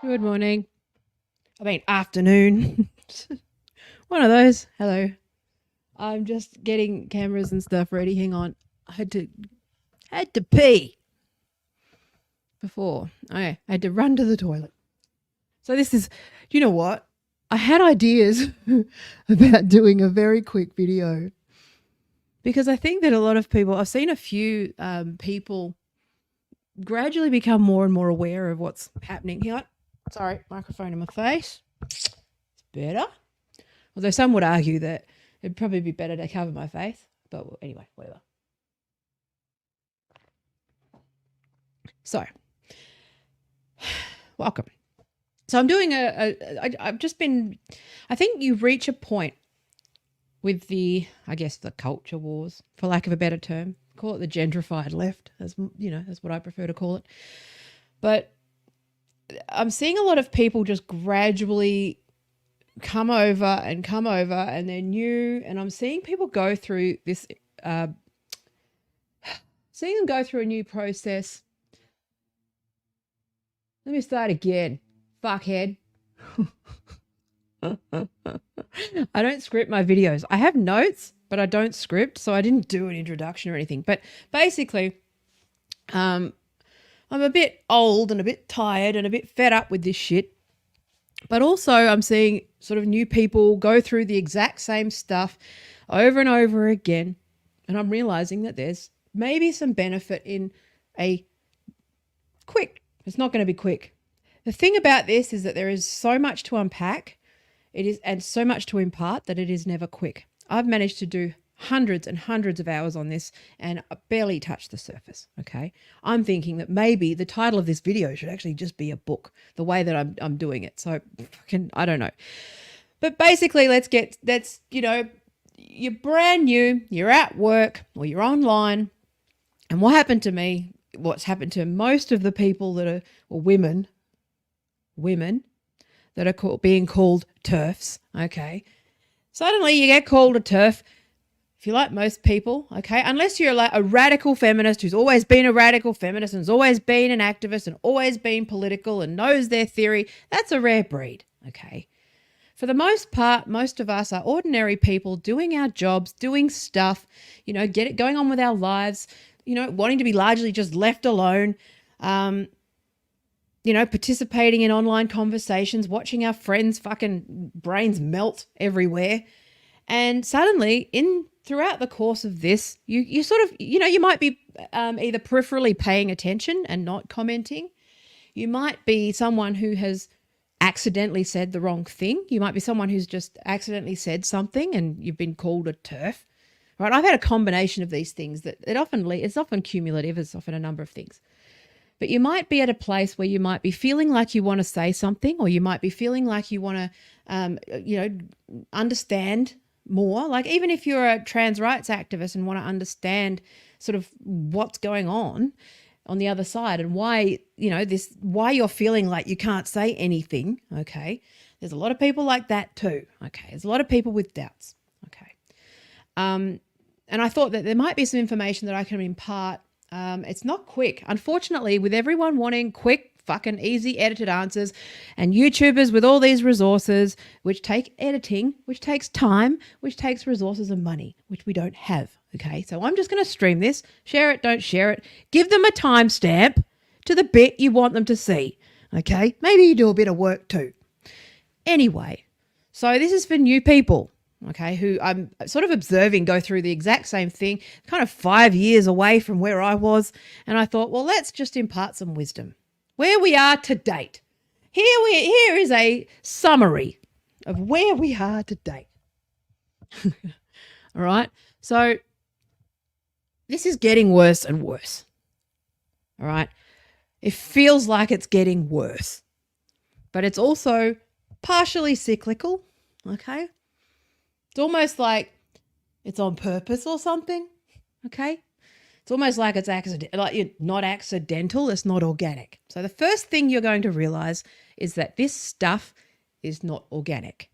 Good morning. I mean, afternoon. One of those. Hello. I'm just getting cameras and stuff ready. Hang on. I had to pee before. Okay. I had to run to the toilet. So this is, you know what? I had ideas about doing a very quick video because I think that a lot of people, I've seen a few people gradually become more and more aware of what's happening here. Sorry, microphone in my face. It's better. Although some would argue that it'd probably be better to cover my face. But anyway, whatever. So, welcome. So I'm doing I've just been, I think you reach a point with the culture wars, for lack of a better term. Call it the gentrified left, as you know, that's what I prefer to call it. But I'm seeing a lot of people just gradually come over and they're new, and I'm seeing people go through this, seeing them go through a new process. Let me start again, fuckhead. I don't script my videos. I have notes, but I don't script, so I didn't do an introduction or anything. But basically, I'm a bit old and a bit tired and a bit fed up with this shit. But also I'm seeing sort of new people go through the exact same stuff over and over again. And I'm realizing that there's maybe some benefit in a quick. It's not going to be quick. The thing about this is that there is so much to unpack. It is, and so much to impart that it is never quick. I've managed to do hundreds and hundreds of hours on this and I barely touched the surface. Okay. I'm thinking that maybe the title of this video should actually just be a book, the way that I'm doing it. So I don't know. But basically you're brand new, you're at work or you're online. And what happened to me, what's happened to most of the people that are, or women that are being called TERFs. Okay. Suddenly you get called a TERF. If you're like most people, okay, unless you're like a radical feminist who's always been a radical feminist and has always been an activist and always been political and knows their theory, that's a rare breed, okay? For the most part, most of us are ordinary people doing our jobs, doing stuff, going on with our lives, wanting to be largely just left alone, participating in online conversations, watching our friends' fucking brains melt everywhere. And suddenly throughout the course of this, you sort of, you might be either peripherally paying attention and not commenting. You might be someone who has accidentally said the wrong thing. You might be someone who's just accidentally said something and you've been called a TERF, right? I've had a combination of these things that it's often cumulative. It's often a number of things. But you might be at a place where you might be feeling like you want to say something, or you might be feeling like you want to, understand more. Like even if you're a trans rights activist and want to understand sort of what's going on the other side and why, why you're feeling like you can't say anything. Okay. There's a lot of people like that too. Okay. There's a lot of people with doubts. Okay. And I thought that there might be some information that I can impart. It's not quick. Unfortunately, with everyone wanting quick, fucking easy edited answers and YouTubers with all these resources, which take editing, which takes time, which takes resources and money, which we don't have. Okay. So I'm just going to stream this, share it, don't share it, give them a timestamp to the bit you want them to see. Okay. Maybe you do a bit of work too. Anyway, so this is for new people. Okay, who I'm sort of observing go through the exact same thing, kind of 5 years away from where I was. And I thought, well, let's just impart some wisdom. Where we are to date. Here is a summary of where we are to date. All right, so this is getting worse and worse. All right, it feels like it's getting worse, but it's also partially cyclical, okay? It's almost like it's on purpose or something, okay? It's almost like it's not accidental, it's not organic. So the first thing you're going to realize is that this stuff is not organic.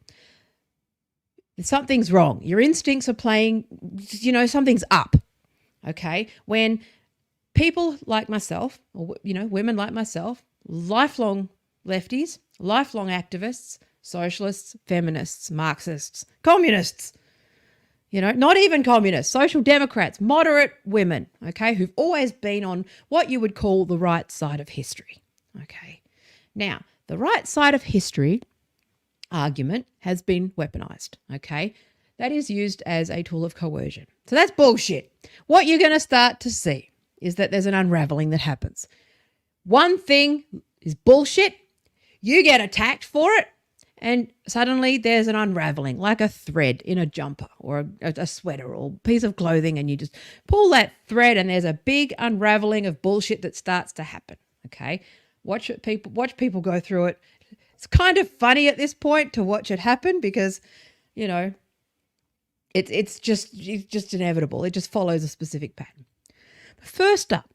Something's wrong. Your instincts are playing, something's up, okay? When people like myself, or, women like myself, lifelong lefties, lifelong activists, socialists, feminists, Marxists, communists, not even communists, social democrats, moderate women, okay, who've always been on what you would call the right side of history, okay. Now, the right side of history argument has been weaponized, okay. That is used as a tool of coercion. So that's bullshit. What you're going to start to see is that there's an unraveling that happens. One thing is bullshit. You get attacked for it, and suddenly there's an unraveling, like a thread in a jumper or a sweater or a piece of clothing, and you just pull that thread and there's a big unraveling of bullshit that starts to happen, okay? Watch people go through it. It's kind of funny at this point to watch it happen because, it's just inevitable. It just follows a specific pattern. But first up,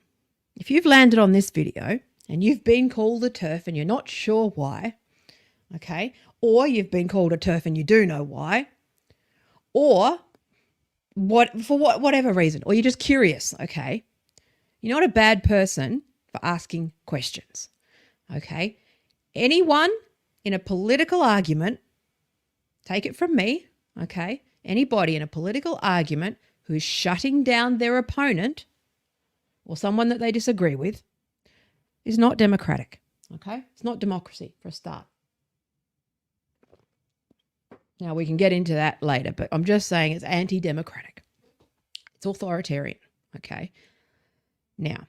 if you've landed on this video and you've been called a TERF and you're not sure why, okay, or you've been called a TERF and you do know why, or whatever reason, or you're just curious, okay, you're not a bad person for asking questions, okay? Anyone in a political argument, take it from me, okay, anybody in a political argument who's shutting down their opponent or someone that they disagree with is not democratic, okay? It's not democracy for a start. Now, we can get into that later, but I'm just saying it's anti-democratic. It's authoritarian, okay? Now,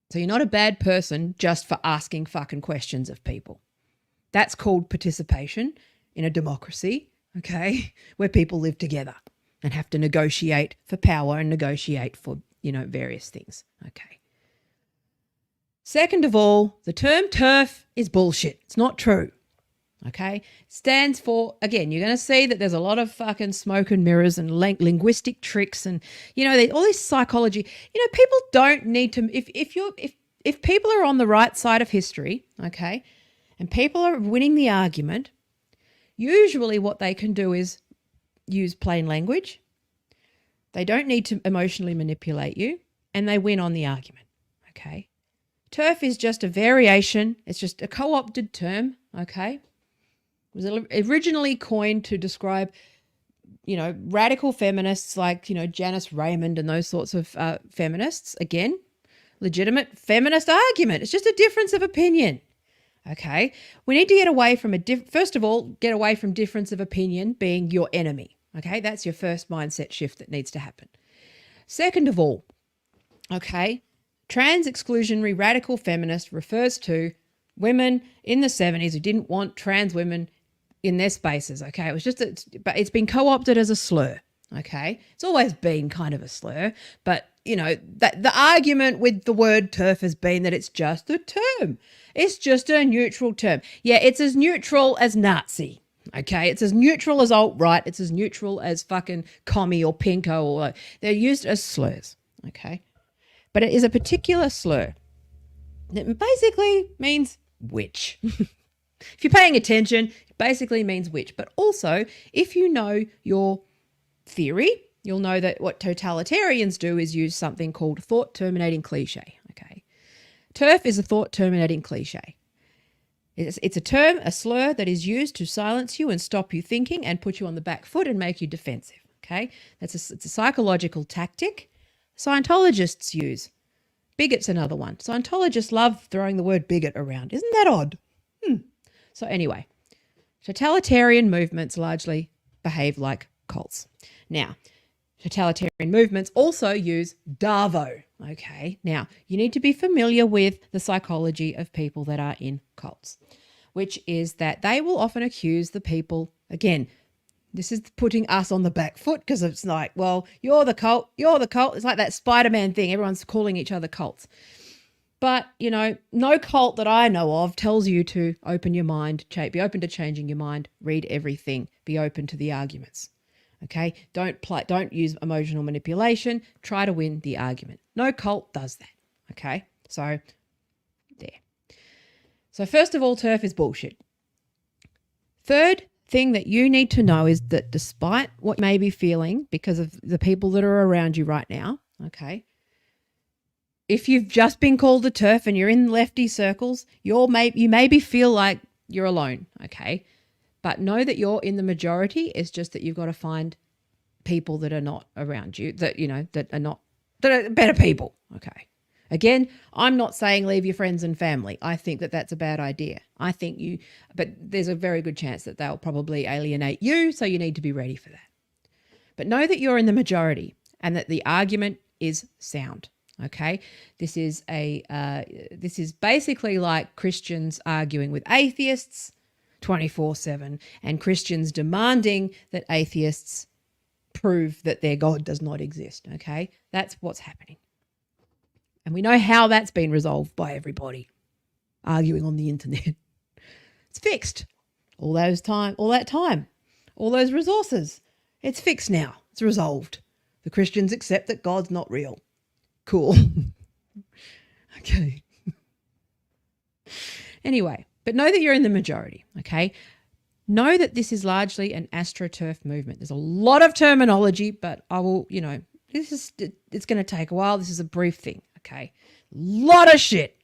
so you're not a bad person just for asking fucking questions of people. That's called participation in a democracy, okay, where people live together and have to negotiate for power and negotiate for, various things, okay. Second of all, the term TERF is bullshit. It's not true, okay. Stands for, again, you're going to see that there's a lot of fucking smoke and mirrors and linguistic tricks and, all this psychology. People don't need to, if people are on the right side of history, okay, and people are winning the argument, usually what they can do is use plain language. They don't need to emotionally manipulate you, and they win on the argument, okay? TERF is just a variation. It's just a co-opted term, okay? It was originally coined to describe, radical feminists like, Janice Raymond and those sorts of feminists. Again, legitimate feminist argument. It's just a difference of opinion. Okay, we need to get away from first of all, get away from difference of opinion being your enemy. Okay, that's your first mindset shift that needs to happen. Second of all, okay, trans exclusionary radical feminist refers to women in the 70s who didn't want trans women in their spaces. Okay, but it's been co-opted as a slur. Okay, it's always been kind of a slur, but that the argument with the word TERF has been that it's just a term. It's just a neutral term. Yeah, it's as neutral as Nazi. Okay, it's as neutral as alt-right. It's as neutral as fucking commie or pinko, or they're used as slurs. Okay, but it is a particular slur that basically means witch. If you're paying attention, it basically means witch. But also, if you know your theory, you'll know that what totalitarians do is use something called thought-terminating cliche, okay? TERF is a thought-terminating cliche. It's a term, a slur that is used to silence you and stop you thinking and put you on the back foot and make you defensive, okay? It's a psychological tactic Scientologists use. Bigot's another one. Scientologists love throwing the word bigot around. Isn't that odd? So anyway, totalitarian movements largely behave like cults. Now, totalitarian movements also use DAVO, okay? Now, you need to be familiar with the psychology of people that are in cults, which is that they will often accuse the people, again, this is putting us on the back foot because it's like, well, you're the cult, you're the cult. It's like that Spider-Man thing. Everyone's calling each other cults. But, no cult that I know of tells you to open your mind, be open to changing your mind, read everything, be open to the arguments. Okay, don't use emotional manipulation. Try to win the argument. No cult does that. Okay, so there. So first of all, TERF is bullshit. Third thing that you need to know is that despite what you may be feeling because of the people that are around you right now, okay, If you've just been called a TERF and you're in lefty circles, you maybe feel like you're alone, okay? But know that you're in the majority. It's just that you've got to find people that are not around you, that, you know, that are better people, okay? Again, I'm not saying leave your friends and family. I think that that's a bad idea. But there's a very good chance that they'll probably alienate you, so you need to be ready for that. But know that you're in the majority and that the argument is sound. Okay, this is basically like Christians arguing with atheists 24/7 and Christians demanding that atheists prove that their God does not exist. Okay, that's what's happening. And we know how that's been resolved by everybody arguing on the internet. It's fixed. All that time, all those resources. It's fixed now. It's resolved. The Christians accept that God's not real. Cool. Okay. Anyway, but know that you're in the majority, okay? Know that this is largely an AstroTurf movement. There's a lot of terminology, but I will, you know, it's going to take a while. This is a brief thing, okay? Lot of shit.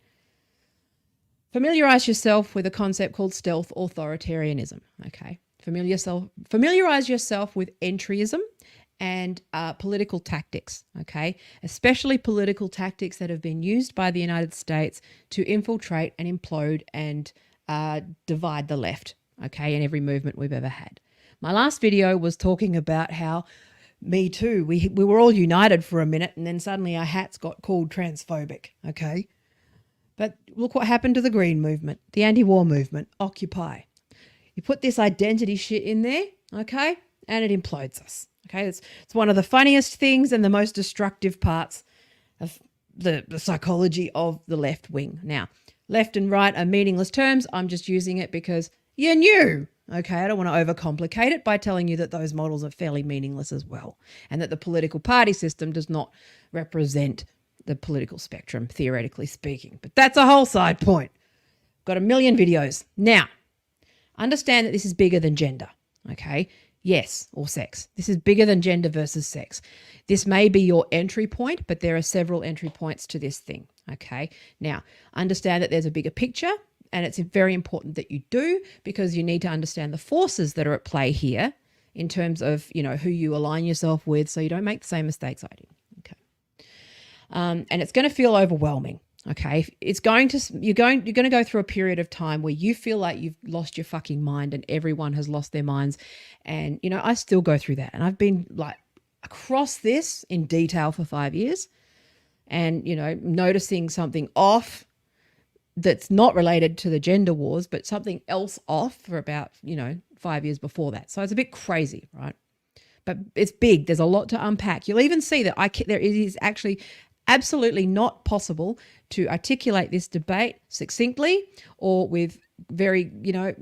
Familiarize yourself with a concept called stealth authoritarianism, okay? Familiarize yourself with entryism and political tactics, okay? Especially political tactics that have been used by the United States to infiltrate and implode and divide the left, okay, in every movement we've ever had. My last video was talking about how Me Too, we were all united for a minute and then suddenly our hats got called transphobic, okay? But look what happened to the Green movement, the anti-war movement, Occupy. You put this identity shit in there, okay, and it implodes us. Okay, it's one of the funniest things and the most destructive parts of the psychology of the left wing. Now, left and right are meaningless terms. I'm just using it because you're new. Okay, I don't want to overcomplicate it by telling you that those models are fairly meaningless as well and that the political party system does not represent the political spectrum, theoretically speaking. But that's a whole side point. Got a million videos. Now, understand that this is bigger than gender, okay? Yes, or sex. This is bigger than gender versus sex. This may be your entry point, but there are several entry points to this thing, okay? Now, understand that there's a bigger picture, and it's very important that you do because you need to understand the forces that are at play here in terms of, you know, who you align yourself with so you don't make the same mistakes I did, okay? And it's going to feel overwhelming. Okay, you're going to go through a period of time where you feel like you've lost your fucking mind and everyone has lost their minds. And, you know, I still go through that. And I've been like across this in detail for 5 years and, you know, noticing something off that's not related to the gender wars, but something else off for about, you know, 5 years before that. So it's a bit crazy, right? But it's big. There's a lot to unpack. You'll even see that there is actually absolutely not possible to articulate this debate succinctly or with very, you know,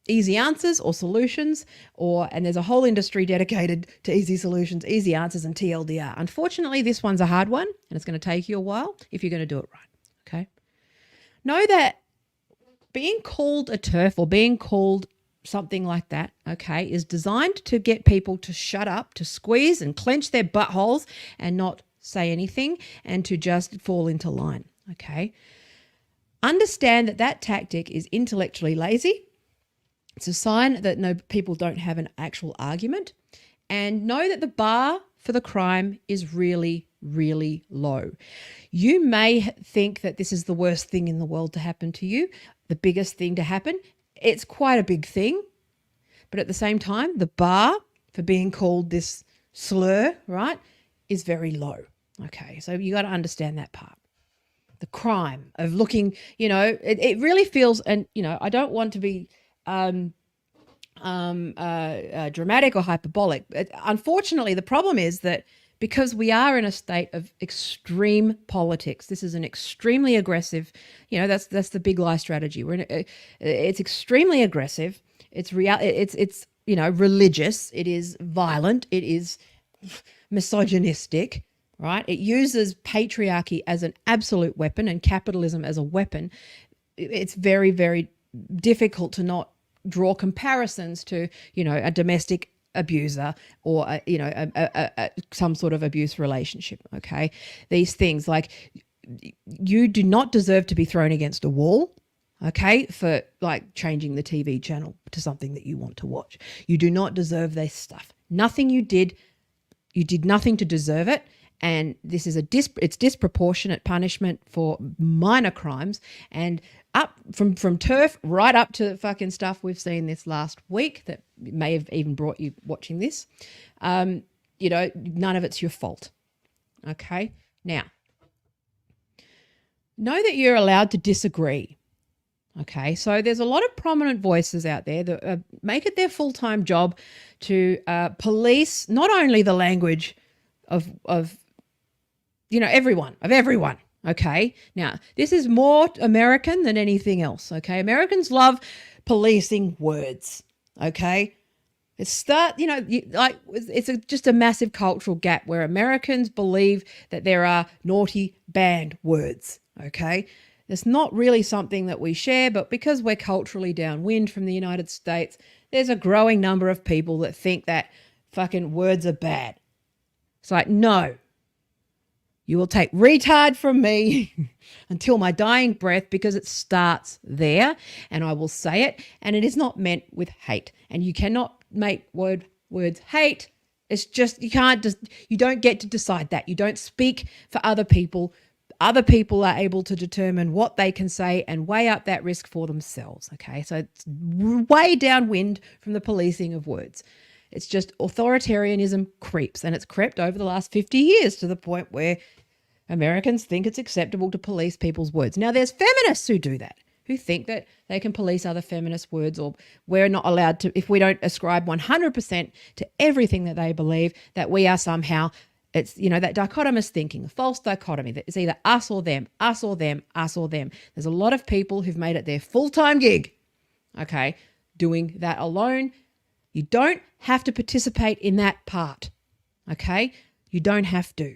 easy answers or solutions, and there's a whole industry dedicated to easy solutions, easy answers, and TLDR. Unfortunately, this one's a hard one, and it's going to take you a while if you're going to do it right, okay? Know that being called a TERF or being called something like that, okay, is designed to get people to shut up, to squeeze and clench their buttholes and not say anything and to just fall into line, okay? Understand that that tactic is intellectually lazy. It's a sign that people don't have an actual argument. And know that the bar for the crime is really, really low. You may think that this is the worst thing in the world to happen to you, the biggest thing to happen. It's quite a big thing. But at the same time, the bar for being called this slur, right, is very low. Okay, so you got to understand that part. The crime of looking, you know, it really feels, and, you know, I don't want to be dramatic or hyperbolic. Unfortunately, the problem is that because we are in a state of extreme politics, this is an extremely aggressive, you know, that's the big lie strategy. It's extremely aggressive. It's you know, religious. It is violent. It is misogynistic. Right? It uses patriarchy as an absolute weapon and capitalism as a weapon. It's very, very difficult to not draw comparisons to, you know, a domestic abuser or some sort of abuse relationship. Okay, these things, like, you do not deserve to be thrown against a wall. Okay, for like changing the TV channel to something that you want to watch. You do not deserve this stuff. Nothing you did nothing to deserve it. And this is it's disproportionate punishment for minor crimes, and up from TERF right up to fucking stuff we've seen this last week that may have even brought you watching this. None of it's your fault. Okay, now know that you're allowed to disagree. Okay, so there's a lot of prominent voices out there that make it their full-time job to police not only the language of everyone. Okay, now this is more American than anything else. Okay, Americans love policing words. Okay, it's just a massive cultural gap where Americans believe that there are naughty banned words. Okay, it's not really something that we share, but because we're culturally downwind from the United States, there's a growing number of people that think that fucking words are bad. It's like, no. You will take retard from me until my dying breath, because it starts there, and I will say it, and it is not meant with hate. And you cannot make words hate. It's just, you don't get to decide that. You don't speak for other people. Other people are able to determine what they can say and weigh up that risk for themselves. Okay, so it's way downwind from the policing of words. It's just authoritarianism creeps, and it's crept over the last 50 years to the point where Americans think it's acceptable to police people's words. Now, there's feminists who do that, who think that they can police other feminist words, or we're not allowed to, if we don't ascribe 100% to everything that they believe, that we are somehow, it's, that dichotomous thinking, a false dichotomy, that it's either us or them, us or them, us or them. There's a lot of people who've made it their full-time gig, okay, doing that alone. You don't have to participate in that part, okay? You don't have to,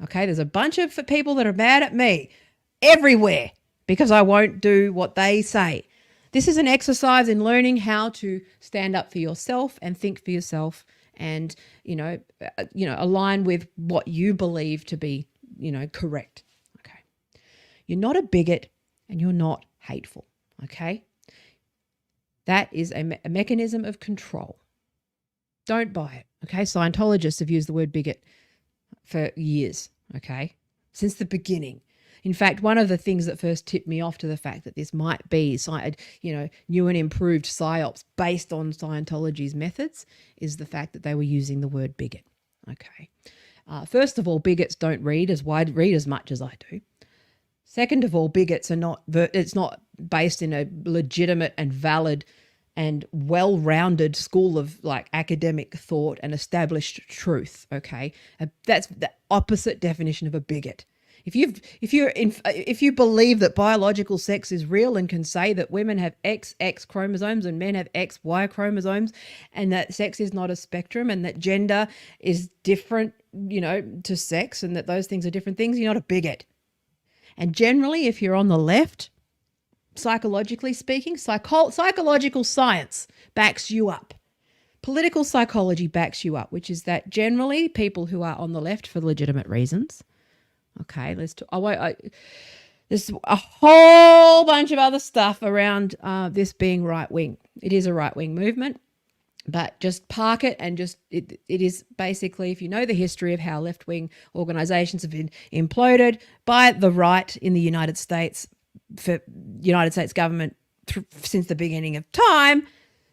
okay? There's a bunch of people that are mad at me everywhere because I won't do what they say. This is an exercise in learning how to stand up for yourself and think for yourself, and, align with what you believe to be, correct, okay? You're not a bigot and you're not hateful, okay? That is a mechanism of control. Don't buy it, okay? Scientologists have used the word bigot for years, okay? Since the beginning. In fact, one of the things that first tipped me off to the fact that this might be, new and improved psyops based on Scientology's methods is the fact that they were using the word bigot, okay? First of all, bigots don't read as much as I do. Second of all, bigots it's not based in a legitimate and valid and well-rounded school of academic thought and established truth, okay? That's the opposite definition of a bigot. If you believe that biological sex is real and can say that women have XX chromosomes and men have XY chromosomes, and that sex is not a spectrum, and that gender is different, to sex, and that those things are different things, you're not a bigot. And generally, if you're on the left, psychologically speaking, psychological science backs you up. Political psychology backs you up, which is that generally people who are on the left for legitimate reasons. Okay, there's a whole bunch of other stuff around this being right wing. It is a right wing movement, but just park it and it is basically, if you know the history of how left wing organizations have been imploded by the right in the United States, for United States government since the beginning of time,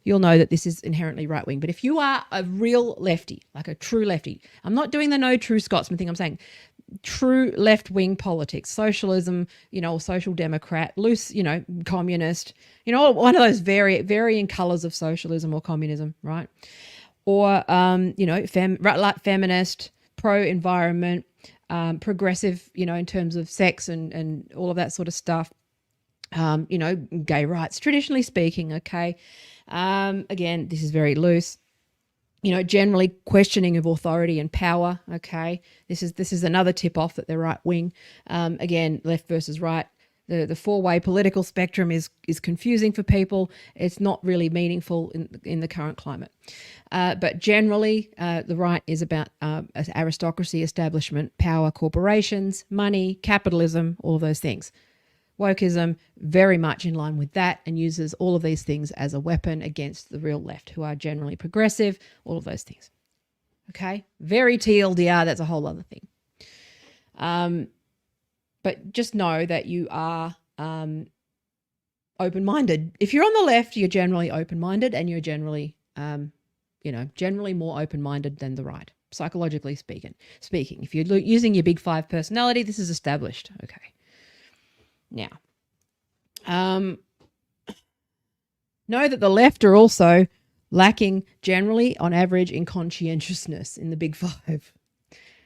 you'll know that this is inherently right wing. But if you are a real lefty, like a true lefty, I'm not doing the no true Scotsman thing, I'm saying true left-wing politics, socialism, social democrat, loose, communist, one of those varying colors of socialism or communism, right? Or, feminist, pro-environment, progressive, in terms of sex and all of that sort of stuff, gay rights, traditionally speaking, okay? Again, this is very loose. Generally questioning of authority and power, okay? This is another tip-off that they're right-wing. Again, left versus right, The four-way political spectrum is confusing for people. It's not really meaningful in the current climate. But generally, the right is about aristocracy, establishment, power, corporations, money, capitalism, all of those things. Wokeism, very much in line with that, and uses all of these things as a weapon against the real left, who are generally progressive, all of those things. Okay? Very TLDR, that's a whole other thing. But just know that you are open-minded. If you're on the left, you're generally open-minded, and you're generally, generally more open-minded than the right, psychologically speaking. If you're using your big five personality, this is established. Okay. Now, know that the left are also lacking generally, on average, in conscientiousness in the big five.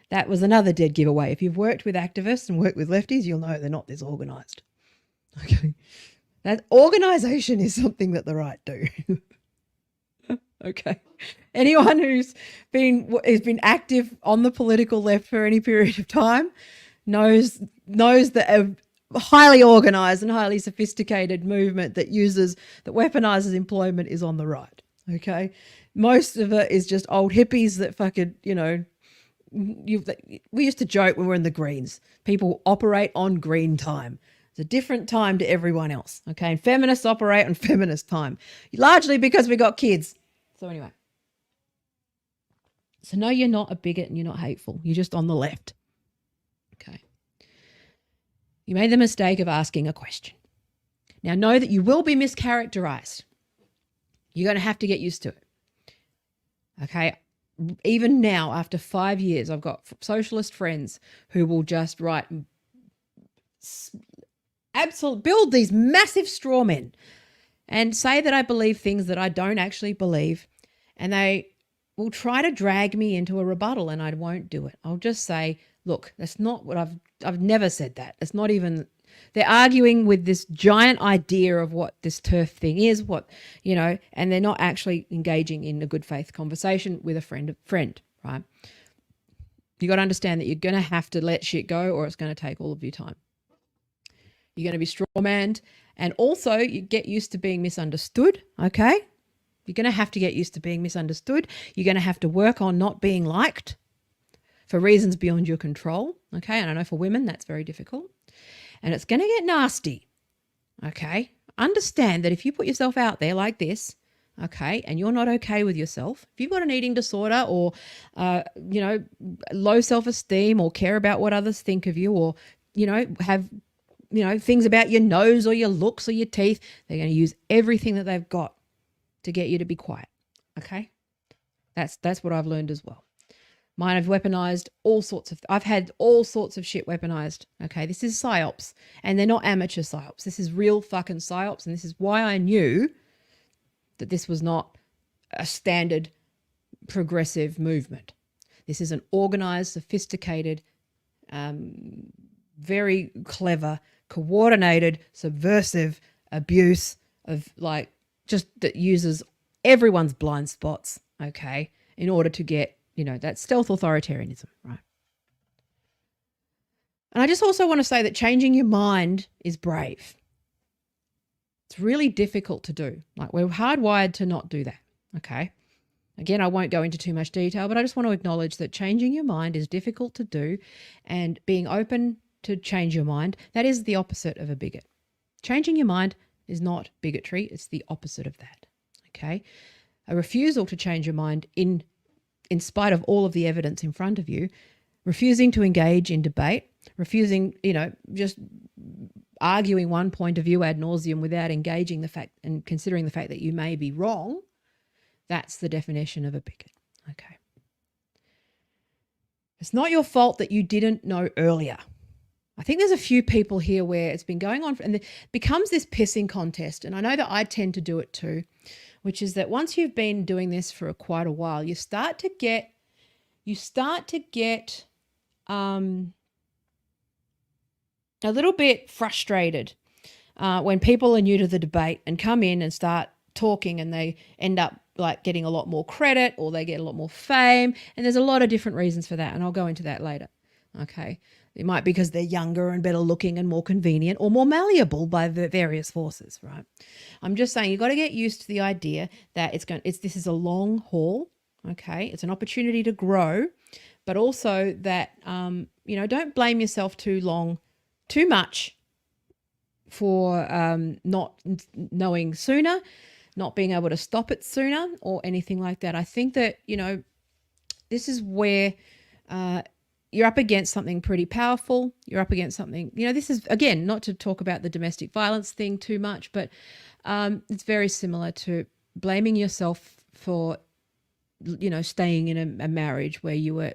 That was another dead giveaway. If you've worked with activists and worked with lefties, you'll know they're not this organised. Okay. That organisation is something that the right do. Okay. Anyone who's been active on the political left for any period of time knows that a highly organised and highly sophisticated movement that weaponizes employment is on the right. Okay. Most of it is just old hippies that fucking, we used to joke when we were in the Greens. People operate on green time. It's a different time to everyone else. Okay. And feminists operate on feminist time, largely because we got kids. So anyway. So no, you're not a bigot and you're not hateful. You're just on the left. Okay. You made the mistake of asking a question. Now know that you will be mischaracterized. You're going to have to get used to it. Okay. Even now, after 5 years, I've got socialist friends who will just build these massive straw men and say that I believe things that I don't actually believe. And they will try to drag me into a rebuttal, and I won't do it. I'll just say, look, that's not what I've never said that. It's not even, they're arguing with this giant idea of what this TERF thing is, and they're not actually engaging in a good faith conversation with a friend, right? You got to understand that you're going to have to let shit go, or it's going to take all of your time. You're going to be strawmanned, and also you get used to being misunderstood, okay? You're going to have to get used to being misunderstood. You're going to have to work on not being liked for reasons beyond your control, okay? And I know for women that's very difficult. And it's going to get nasty, okay? Understand that if you put yourself out there like this, okay, and you're not okay with yourself, if you've got an eating disorder or, low self-esteem or care about what others think of you, or, have, things about your nose or your looks or your teeth, they're going to use everything that they've got to get you to be quiet, okay? That's what I've learned as well. Mine have weaponized I've had all sorts of shit weaponized, okay? This is psyops, and they're not amateur psyops. This is real fucking psyops, and this is why I knew that this was not a standard progressive movement. This is an organized, sophisticated, very clever, coordinated, subversive abuse of that uses everyone's blind spots, okay, in order to get, that stealth authoritarianism, right? And I just also want to say that changing your mind is brave. It's really difficult to do. We're hardwired to not do that, okay? Again, I won't go into too much detail, but I just want to acknowledge that changing your mind is difficult to do, and being open to change your mind, that is the opposite of a bigot. Changing your mind is not bigotry. It's the opposite of that, okay? A refusal to change your mind in spite of all of the evidence in front of you, refusing to engage in debate, refusing, just arguing one point of view ad nauseum without engaging the fact and considering the fact that you may be wrong, that's the definition of a bigot, okay? It's not your fault that you didn't know earlier. I think there's a few people here where it's been going on and it becomes this pissing contest, and I know that I tend to do it too, which is that once you've been doing this for quite a while, you start to get a little bit frustrated when people are new to the debate and come in and start talking, and they end up getting a lot more credit, or they get a lot more fame, and there's a lot of different reasons for that, and I'll go into that later. Okay, It might be because they're younger and better looking and more convenient or more malleable by the various forces, right? I'm just saying you've got to get used to the idea that this is a long haul, okay? It's an opportunity to grow, but also that, don't blame yourself too much for not knowing sooner, not being able to stop it sooner or anything like that. I think that, this is where you're up against something pretty powerful. You're up against something, this is, again, not to talk about the domestic violence thing too much, but it's very similar to blaming yourself for, staying in a marriage where you were,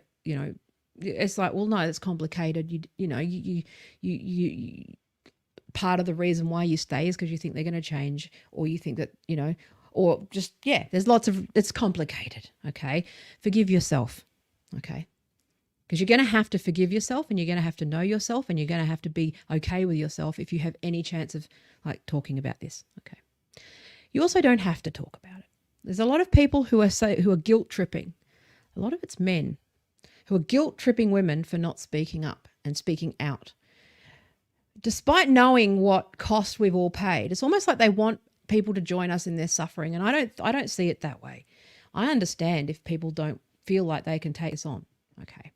it's like, well, no, it's complicated. You part of the reason why you stay is because you think they're going to change, or you think that, or just, there's it's complicated. Okay. Forgive yourself. Okay. Because you're going to have to forgive yourself, and you're going to have to know yourself, and you're going to have to be okay with yourself if you have any chance of talking about this. Okay. You also don't have to talk about it. There's a lot of people who are guilt tripping. A lot of it's men who are guilt tripping women for not speaking up and speaking out. Despite knowing what cost we've all paid, it's almost like they want people to join us in their suffering. And I don't see it that way. I understand if people don't feel like they can take this on. Okay.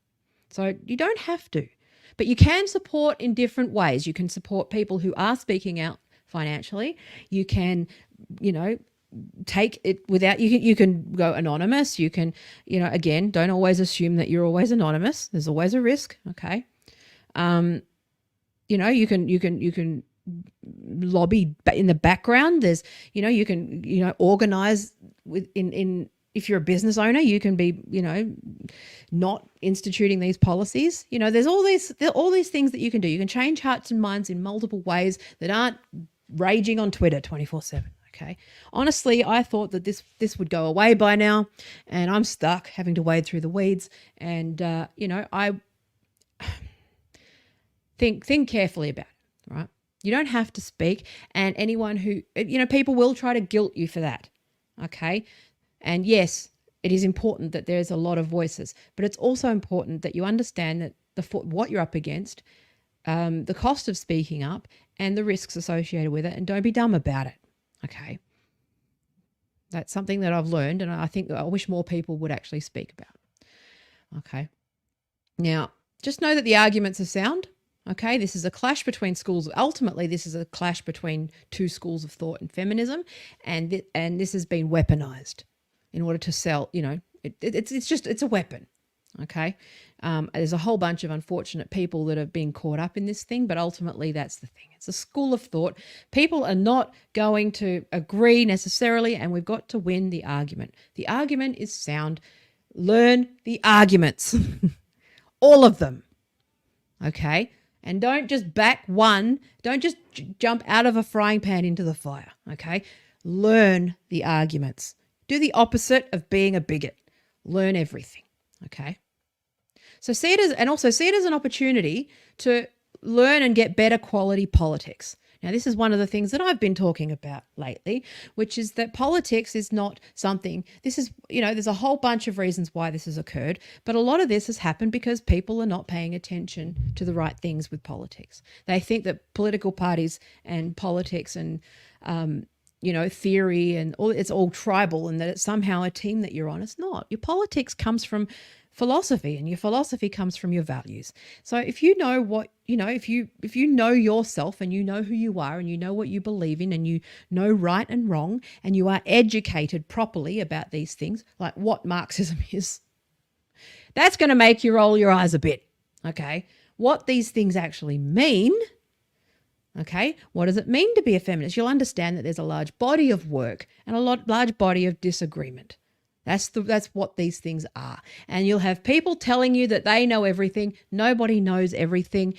So you don't have to, but you can support in different ways. You can support people who are speaking out financially. You can, take it without, you can go anonymous. You can, again, don't always assume that you're always anonymous. There's always a risk. Okay. You can lobby in the background. There's, you can, organize if you're a business owner, you can be, not instituting these policies. There's all these things that you can do. You can change hearts and minds in multiple ways that aren't raging on Twitter 24/7. Okay. Honestly, I thought that this would go away by now, and I'm stuck having to wade through the weeds. And I think carefully about it. Right. You don't have to speak, and anyone who people will try to guilt you for that. Okay. And yes, it is important that there's a lot of voices, but it's also important that you understand that what you're up against, the cost of speaking up, and the risks associated with it, and don't be dumb about it. Okay. That's something that I've learned, and I wish more people would actually speak about it. Okay. Now, just know that the arguments are sound. Okay. This is a clash between schools. Ultimately, this is a clash between two schools of thought in feminism, and this has been weaponized in order to sell, it's a weapon. Okay. There's a whole bunch of unfortunate people that have been caught up in this thing, but ultimately that's the thing. It's a school of thought. People are not going to agree necessarily, and we've got to win the argument. The argument is sound. Learn the arguments, all of them. Okay. And don't just back one. Don't just jump out of a frying pan into the fire. Okay. Learn the arguments. Do the opposite of being a bigot. Learn everything. Okay. So see it as an opportunity to learn and get better quality politics. Now, this is one of the things that I've been talking about lately, which is that politics is not something, there's a whole bunch of reasons why this has occurred, but a lot of this has happened because people are not paying attention to the right things with politics. They think that political parties and politics and, theory and it's all tribal, and that it's somehow a team that you're on. It's not. Your politics comes from philosophy, and your philosophy comes from your values. So if you know if you know yourself, and you know who you are, and you know what you believe in, and you know right and wrong, and you are educated properly about these things, like what Marxism is, that's going to make you roll your eyes a bit. Okay. What these things actually mean. Okay, what does it mean to be a feminist? You'll understand that there's a large body of work and a large body of disagreement. That's what these things are. And you'll have people telling you that they know everything. Nobody knows everything.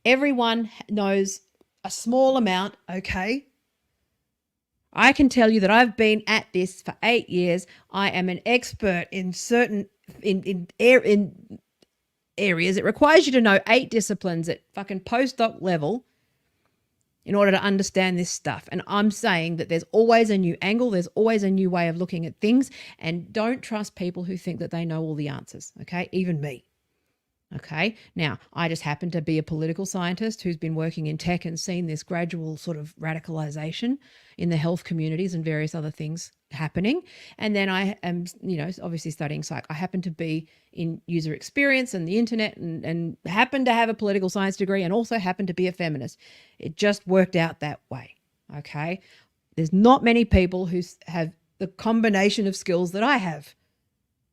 Everyone knows a small amount, okay? I can tell you that I've been at this for 8 years. I am an expert in certain in areas. It requires you to know 8 disciplines at fucking postdoc level in order to understand this stuff. And I'm saying that there's always a new angle. There's always a new way of looking at things. And don't trust people who think that they know all the answers, okay? Even me. Okay. Now, I just happen to be a political scientist who's been working in tech and seen this gradual sort of radicalization in the health communities and various other things happening. And then I am, obviously studying psych. I happen to be in user experience and the internet and happen to have a political science degree and also happen to be a feminist. It just worked out that way. Okay. There's not many people who have the combination of skills that I have.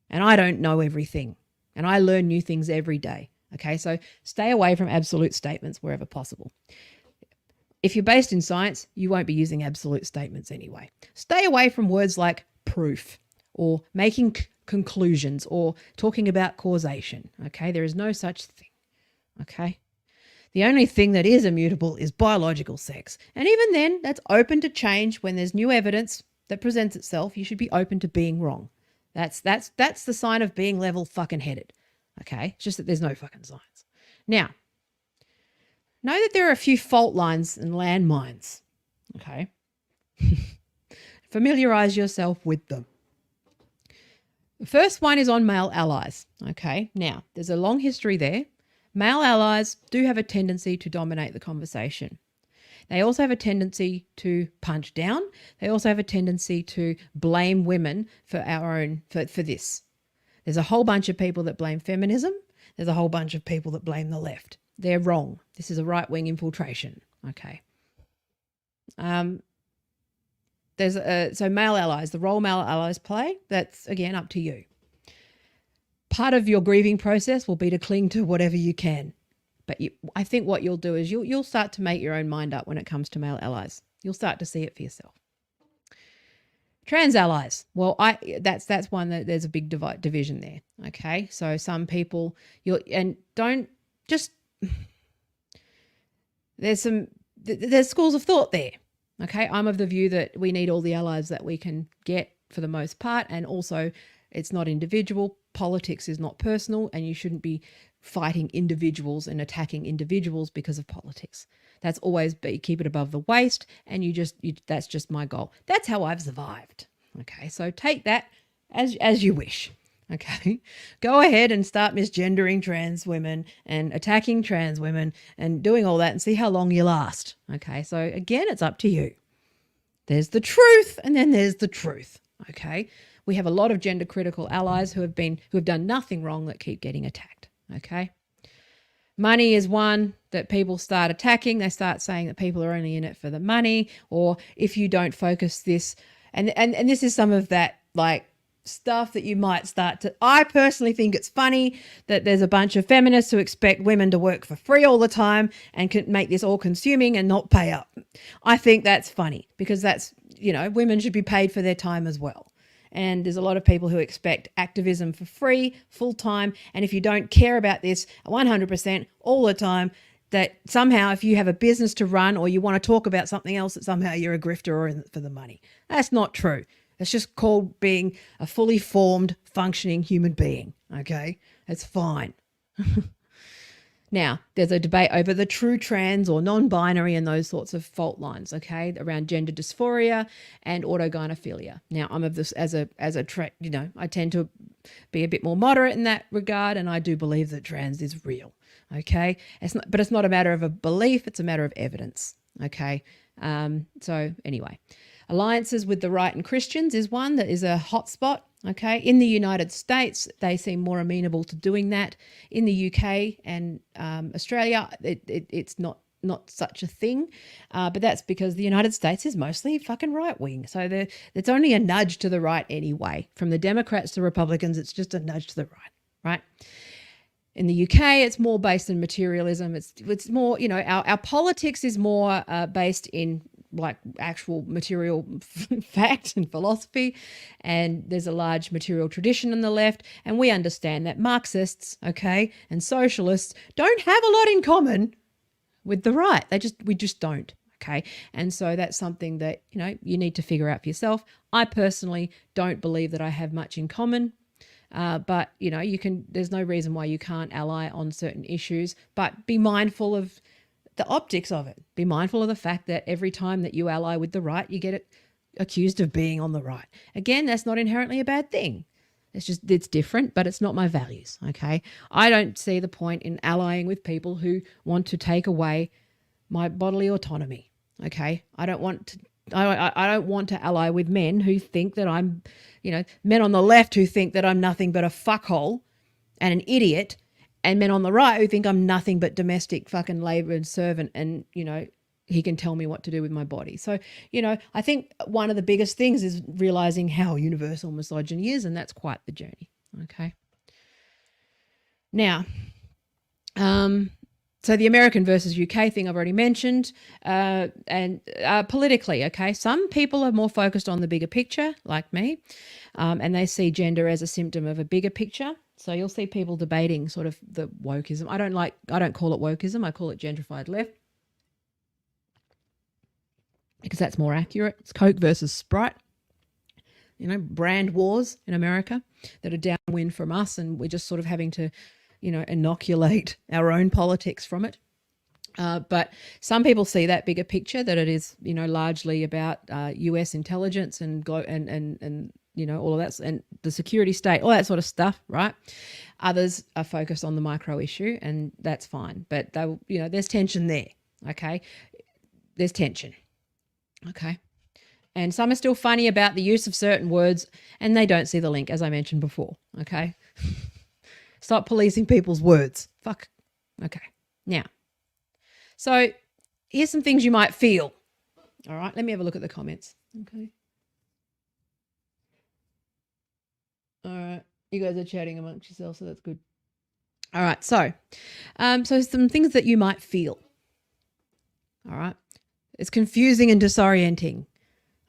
And I don't know everything. And I learn new things every day. Okay, so stay away from absolute statements wherever possible. If you're based in science, you won't be using absolute statements anyway. Stay away from words like proof or making conclusions or talking about causation. Okay, there is no such thing. Okay, the only thing that is immutable is biological sex. And even then, that's open to change when there's new evidence that presents itself. You should be open to being wrong. That's the sign of being level fucking headed. Okay? It's just that there's no fucking science. Now, know that there are a few fault lines and landmines. Okay? Familiarize yourself with them. The first one is on male allies. Okay? Now, there's a long history there. Male allies do have a tendency to dominate the conversation. They also have a tendency to punch down. They also have a tendency to blame women for for this. There's a whole bunch of people that blame feminism. There's a whole bunch of people that blame the left. They're wrong. This is a right-wing infiltration. Okay. So male allies, the role male allies play, that's again up to you. Part of your grieving process will be to cling to whatever you can. But I think what you'll do is you'll start to make your own mind up when it comes to male allies. You'll start to see it for yourself. Trans allies. Well, that's one that there's a big division there. Okay, so some people there's schools of thought there. Okay, I'm of the view that we need all the allies that we can get for the most part, and also it's not individual. Politics is not personal, and you shouldn't be fighting individuals and attacking individuals because of politics. That's always keep it above the waist, and that's just my goal. That's how I've survived. Okay, so take that as you wish. Okay, go ahead and start misgendering trans women and attacking trans women and doing all that and see how long you last. Okay, so again, it's up to you. There's the truth, and then there's the truth. Okay, we have a lot of gender critical allies who have done nothing wrong that keep getting attacked. Okay. Money is one that people start attacking. They start saying that people are only in it for the money, or if you don't focus this, and this is some of that like stuff that you might start to. I personally think it's funny that there's a bunch of feminists who expect women to work for free all the time and can make this all consuming and not pay up. I think that's funny because that's, women should be paid for their time as well. And there's a lot of people who expect activism for free, full time. And if you don't care about this 100% all the time, that somehow if you have a business to run or you want to talk about something else, that somehow you're a grifter or in it for the money. That's not true. It's just called being a fully formed, functioning human being. Okay? It's fine. Now, there's a debate over the true trans or non-binary and those sorts of fault lines, okay, around gender dysphoria and autogynephilia. Now, I'm of this I tend to be a bit more moderate in that regard, and I do believe that trans is real, okay? But it's not a matter of a belief, it's a matter of evidence, okay? So anyway, alliances with the right and Christians is one that is a hot spot. Okay, in the United States, they seem more amenable to doing that. In the UK and Australia, it's not such a thing. But that's because the United States is mostly fucking right wing. So it's only a nudge to the right anyway. From the Democrats to Republicans, it's just a nudge to the right? In the UK, it's more based in materialism. It's more, our politics is more based in like actual material fact and philosophy, and there's a large material tradition on the left, and we understand that Marxists, okay, and socialists don't have a lot in common with the right. We just don't, okay? And so that's something that, you need to figure out for yourself. I personally don't believe that I have much in common, but, there's no reason why you can't ally on certain issues, but be mindful of the optics of it. Be mindful of the fact that every time that you ally with the right, you get accused of being on the right. Again, that's not inherently a bad thing. It's different, but it's not my values, okay? I don't see the point in allying with people who want to take away my bodily autonomy, okay? I don't want to ally with men who think that I'm, men on the left who think that I'm nothing but a fuckhole and an idiot, and men on the right who think I'm nothing but domestic fucking labor and servant, and, he can tell me what to do with my body. So, I think one of the biggest things is realizing how universal misogyny is, and that's quite the journey. Okay. Now, so the American versus UK thing I've already mentioned, and politically, okay, some people are more focused on the bigger picture, like me, and they see gender as a symptom of a bigger picture. So you'll see people debating sort of the wokeism. I don't call it wokeism. I call it gentrified left, because that's more accurate. It's Coke versus Sprite, brand wars in America that are downwind from us, and we're just sort of having to, inoculate our own politics from it. But some people see that bigger picture, that it is, largely about US intelligence and all of that, and the security state, all that sort of stuff, right? Others are focused on the micro issue, and that's fine. But there's tension there, okay? There's tension. Okay. And some are still funny about the use of certain words, and they don't see the link, as I mentioned before. Okay. Stop policing people's words. Fuck. Okay. Now, so here's some things you might feel. All right. Let me have a look at the comments. Okay. All right. You guys are chatting amongst yourselves, so that's good. All right. So some things that you might feel. All right. It's confusing and disorienting.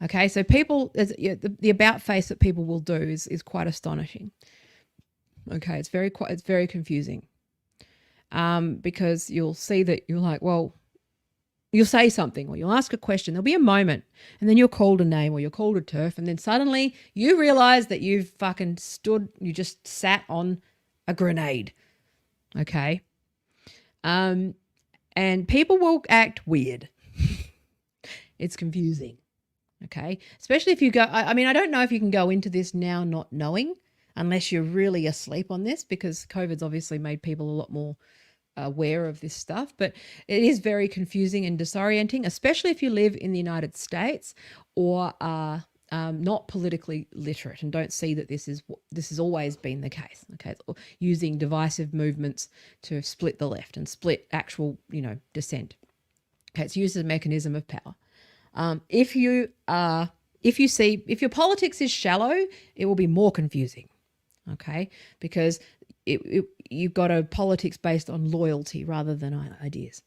Okay, so people, the about face that people will do is quite astonishing. Okay, it's very confusing, because you'll see that you're like, well, you'll say something or you'll ask a question. There'll be a moment, and then you're called a name or you're called a TERF, and then suddenly you realize that you just sat on a grenade. Okay, and people will act weird. It's confusing, okay? Especially if you go, I don't know if you can go into this now not knowing, unless you're really asleep on this, because COVID's obviously made people a lot more aware of this stuff. But it is very confusing and disorienting, especially if you live in the United States or are not politically literate and don't see that this has always been the case, okay? Using divisive movements to split the left and split actual, dissent. Okay, it's used as a mechanism of power. If your politics is shallow, it will be more confusing, okay? Because you've got a politics based on loyalty rather than ideas.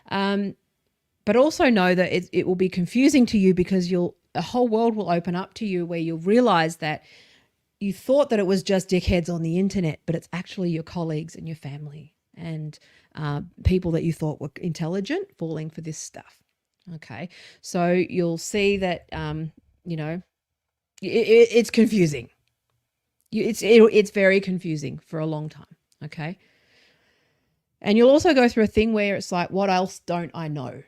But also know that it will be confusing to you, because a whole world will open up to you where you'll realize that you thought that it was just dickheads on the internet, but it's actually your colleagues and your family and people that you thought were intelligent falling for this stuff. Okay, so you'll see that, it's confusing. It's very confusing for a long time, okay? And you'll also go through a thing where it's like, what else don't I know?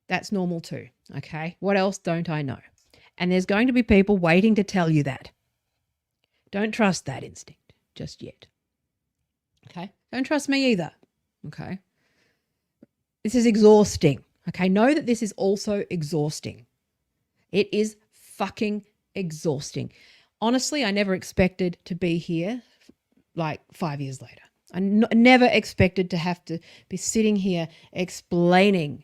That's normal too, okay? What else don't I know? And there's going to be people waiting to tell you that. Don't trust that instinct just yet, okay? Don't trust me either, okay? This is exhausting. Okay, know that this is also exhausting. It is fucking exhausting. Honestly, I never expected to be here like 5 years later. I never expected to have to be sitting here explaining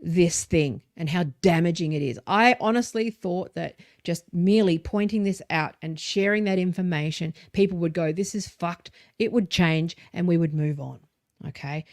this thing and how damaging it is. I honestly thought that just merely pointing this out and sharing that information, people would go, this is fucked. It would change and we would move on, okay?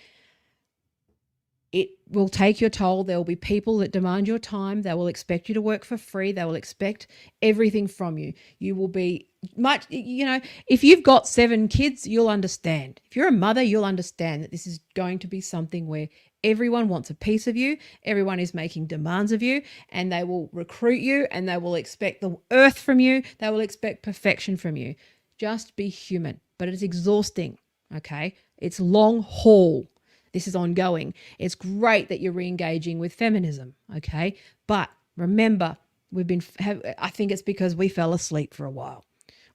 It will take your toll. There will be people that demand your time. They will expect you to work for free. They will expect everything from you. You will be much, if you've got 7 kids, you'll understand. If you're a mother, you'll understand that this is going to be something where everyone wants a piece of you. Everyone is making demands of you, and they will recruit you, and they will expect the earth from you. They will expect perfection from you. Just be human. But it's exhausting, okay? It's long haul. This is ongoing. It's great that you're re-engaging with feminism, okay? But remember, I think it's because we fell asleep for a while.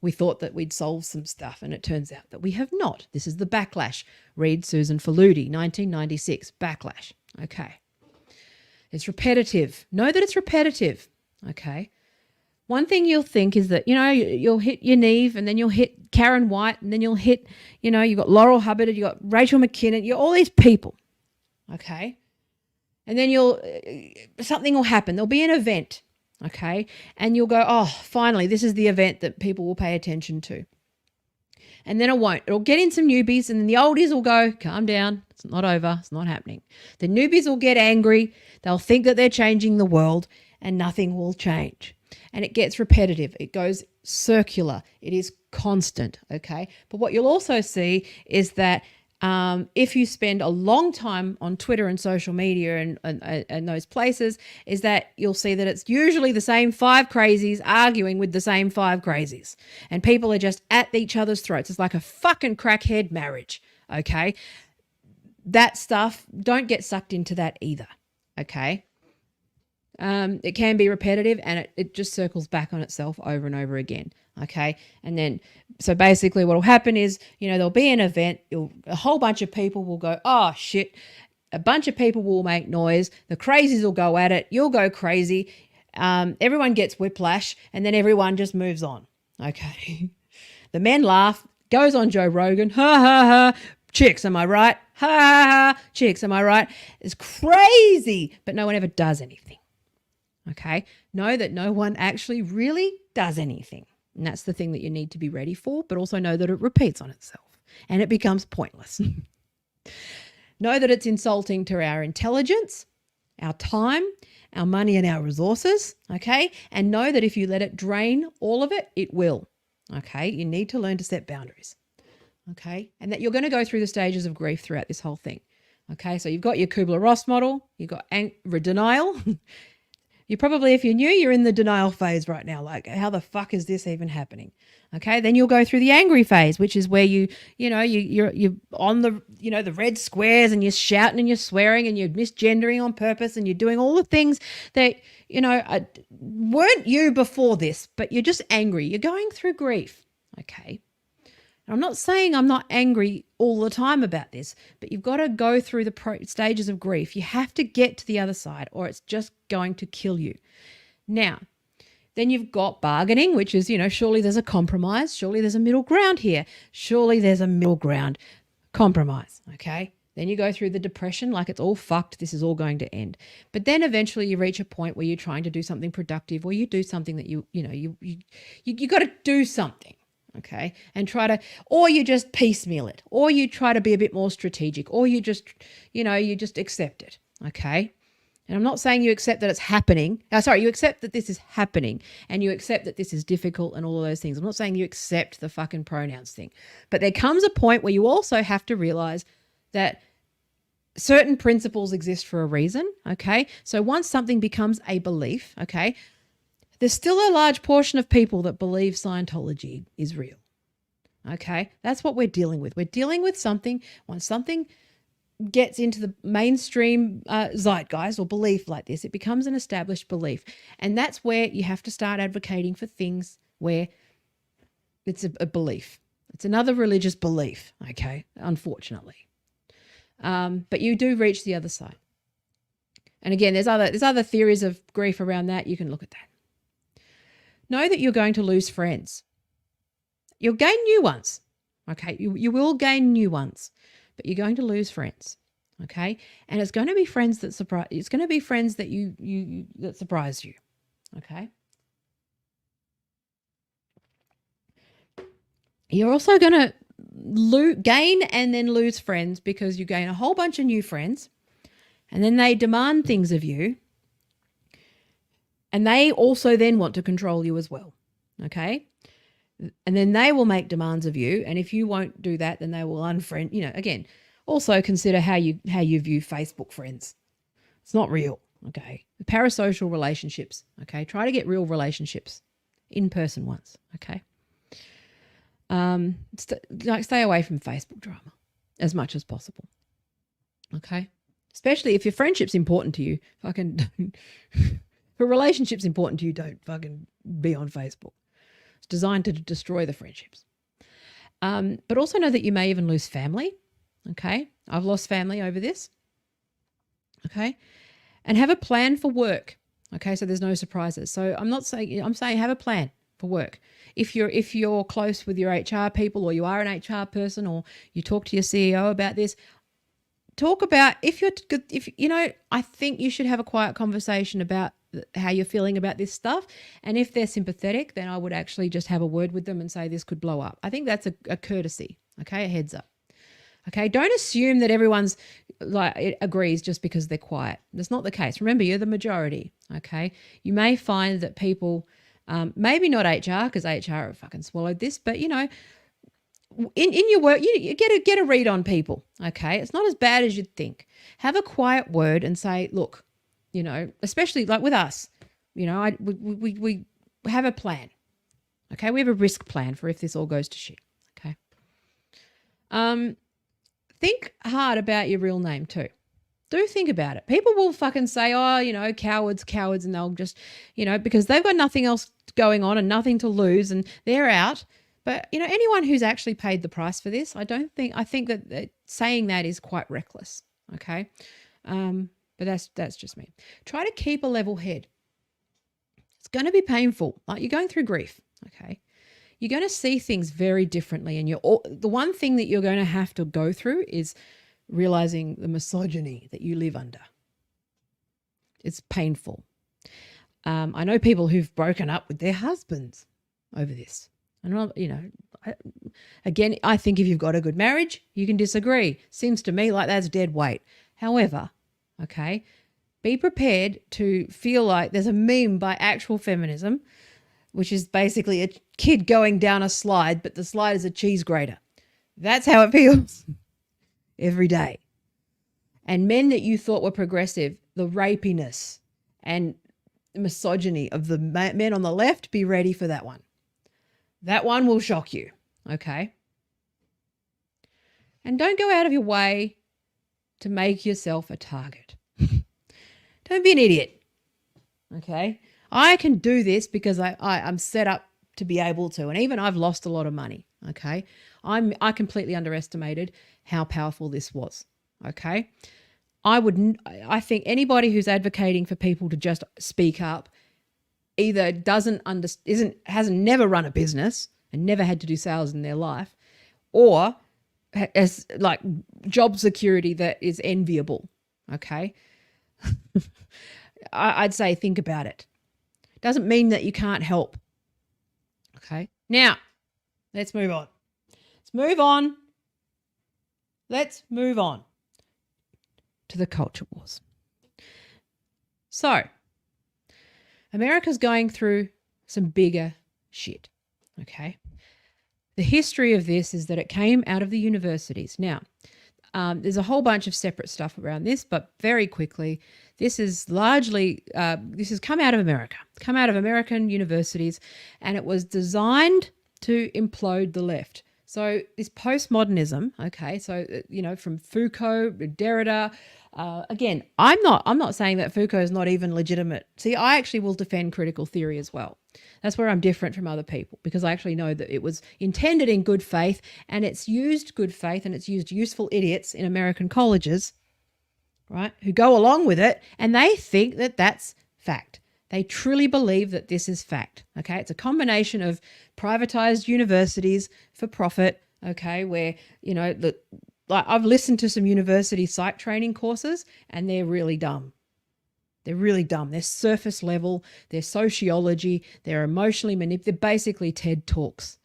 We thought that we'd solved some stuff, and it turns out that we have not. This is the backlash. Read Susan Faludi, 1996, backlash. Okay. It's repetitive. Know that it's repetitive. Okay. One thing you'll think is that, you'll hit Yaniv, and then you'll hit Karen White, and then you'll hit, you've got Laurel Hubbard, you've got Rachel McKinnon, all these people. Okay. And then something will happen. There'll be an event. Okay. And you'll go, oh, finally, this is the event that people will pay attention to. And then it won't. It'll get in some newbies, and then the oldies will go, calm down. It's not over. It's not happening. The newbies will get angry. They'll think that they're changing the world, and nothing will change. And it gets repetitive. It goes circular. It is constant. Okay. But what you'll also see is that if you spend a long time on Twitter and social media and those places, is that you'll see that it's usually the same 5 crazies arguing with the same 5 crazies. And people are just at each other's throats. It's like a fucking crackhead marriage, okay? That stuff, don't get sucked into that either, okay? It can be repetitive, and it just circles back on itself over and over again. Okay. And then, so basically what will happen is, there'll be an event, a whole bunch of people will go, oh shit. A bunch of people will make noise. The crazies will go at it. You'll go crazy. Everyone gets whiplash, and then everyone just moves on. Okay. The men laugh, goes on Joe Rogan. Ha ha ha. Chicks, am I right? Ha ha ha. Chicks, am I right? It's crazy, but no one ever does anything. Okay. Know that no one actually really does anything. And that's the thing that you need to be ready for, but also know that it repeats on itself and it becomes pointless. Know that it's insulting to our intelligence, our time, our money, and our resources, okay? And know that if you let it drain all of it, it will, okay? You need to learn to set boundaries, okay? And that you're going to go through the stages of grief throughout this whole thing, okay? So you've got your Kubler-Ross model, you've got denial. You probably, if you're new, you're in the denial phase right now. Like, how the fuck is this even happening? Okay. Then you'll go through the angry phase, which is where you're on the, the red squares, and you're shouting and you're swearing and you're misgendering on purpose, and you're doing all the things that, weren't you before this, but you're just angry. You're going through grief. Okay. I'm not saying I'm not angry all the time about this, but you've got to go through the stages of grief. You have to get to the other side, or it's just going to kill you. Now, then you've got bargaining, which is, surely there's a compromise. Surely there's a middle ground here. Surely there's a middle ground compromise, okay? Then you go through the depression, like it's all fucked. This is all going to end. But then eventually you reach a point where you're trying to do something productive, or you do something that you got to do something. Okay. And or you just piecemeal it, or you try to be a bit more strategic, or you just accept it. Okay. And I'm not saying you accept that it's happening. You accept that this is happening, and you accept that this is difficult and all of those things. I'm not saying you accept the fucking pronouns thing, but there comes a point where you also have to realize that certain principles exist for a reason. Okay. So once something becomes a belief, okay, there's still a large portion of people that believe Scientology is real. Okay, that's what we're dealing with. We're dealing with something, once something gets into the mainstream zeitgeist or belief like this, it becomes an established belief. And that's where you have to start advocating for things where it's a belief. It's another religious belief, okay, unfortunately. But you do reach the other side. And again, there's other theories of grief around that. You can look at that. Know that you're going to lose friends. You'll gain new ones, okay? You will gain new ones, but you're going to lose friends, okay? And it's going to be friends that surprise. It's going to be friends that that surprise you, okay? You're also going to gain and then lose friends, because you gain a whole bunch of new friends, and then they demand things of you. And they also then want to control you as well, okay? And then they will make demands of you, and if you won't do that, then they will unfriend. Again, also consider how you view Facebook friends. It's not real, okay? Parasocial relationships, okay? Try to get real relationships in person once, okay? Stay away from Facebook drama as much as possible, okay? Especially if your friendship's important to you, fucking don't. If a relationship's important to you, don't fucking be on Facebook. It's designed to destroy the friendships. But also know that you may even lose family. Okay. I've lost family over this. Okay. And have a plan for work. Okay. So there's no surprises. So I'm saying have a plan for work. If you're close with your HR people, or you are an HR person, or you talk to your CEO about this, talk about I think you should have a quiet conversation about how you're feeling about this stuff. And if they're sympathetic, then I would actually just have a word with them and say this could blow up. I think that's a courtesy. Okay. A heads up. Okay. Don't assume that everyone's it agrees just because they're quiet. That's not the case. Remember, you're the majority. Okay. You may find that people, maybe not HR, because HR have fucking swallowed this, but in your work, you get a read on people. Okay. It's not as bad as you'd think. Have a quiet word and say, look, especially like with us, we have a plan. Okay. We have a risk plan for if this all goes to shit. Okay. Think hard about your real name too. Do think about it. People will fucking say, cowards, and they'll just, because they've got nothing else going on and nothing to lose and they're out. But, anyone who's actually paid the price for this, I think that saying that is quite reckless. Okay. But that's just me. Try to keep a level head. It's going to be painful. Like, you're going through grief. Okay. You're going to see things very differently. And the one thing that you're going to have to go through is realizing the misogyny that you live under. It's painful. I know people who've broken up with their husbands over this. And, I think if you've got a good marriage, you can disagree. Seems to me like that's dead weight. However, okay, be prepared to feel like there's a meme by actual feminism, which is basically a kid going down a slide, but the slide is a cheese grater. That's how it feels every day. And men that you thought were progressive, the rapiness and misogyny of the men on the left, be ready for that one. That one will shock you, okay? And don't go out of your way to make yourself a target. Don't be an idiot, okay? I can do this because I'm set up to be able to, and even I've lost a lot of money, okay? I completely underestimated how powerful this was, okay? I think anybody who's advocating for people to just speak up either hasn't never run a business and never had to do sales in their life, or has like job security that is enviable. Okay. I'd say think about it. Doesn't mean that you can't help. Okay. Now, let's move on. Let's move on to the culture wars. So, America's going through some bigger shit, okay? The history of this is that it came out of the universities. Now, there's a whole bunch of separate stuff around this, but very quickly, this is largely, this has come out of America, come out of American universities, and it was designed to implode the left. So this postmodernism, okay, so, from Foucault, Derrida, again, I'm not saying that Foucault is not even legitimate. See, I actually will defend critical theory as well. That's where I'm different from other people, because I actually know that it was intended in good faith, and it's used good faith, and it's used useful idiots in American colleges, right, who go along with it, and they think that that's fact. They truly believe that this is fact, okay? It's a combination of privatized universities for profit, okay, where, I've listened to some university psych training courses, and they're really dumb. They're really dumb. They're surface level. They're sociology. They're emotionally manipulative. They're basically TED Talks.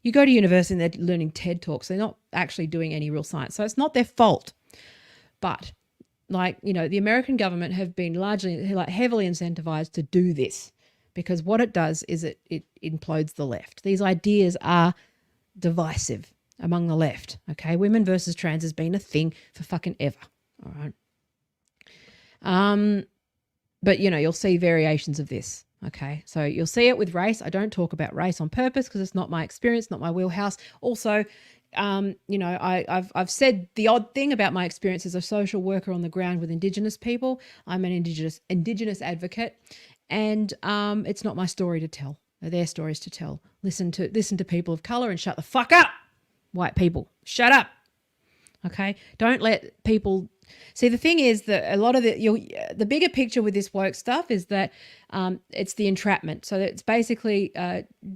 You go to university and they're learning TED Talks. They're not actually doing any real science. So it's not their fault. But, the American government have been largely, heavily incentivized to do this, because what it does is it implodes the left. These ideas are divisive among the left, okay? Women versus trans has been a thing for fucking ever, all right? But, you'll see variations of this, okay? So you'll see it with race. I don't talk about race on purpose because it's not my experience, not my wheelhouse. Also, I've said the odd thing about my experience as a social worker on the ground with Indigenous people. I'm an Indigenous advocate, and it's not my story to tell, their stories to tell. Listen to people of color and shut the fuck up. White people, shut up. Okay? Don't let people... See, the thing is that a lot of the bigger picture with this woke stuff is that it's the entrapment. So it's basically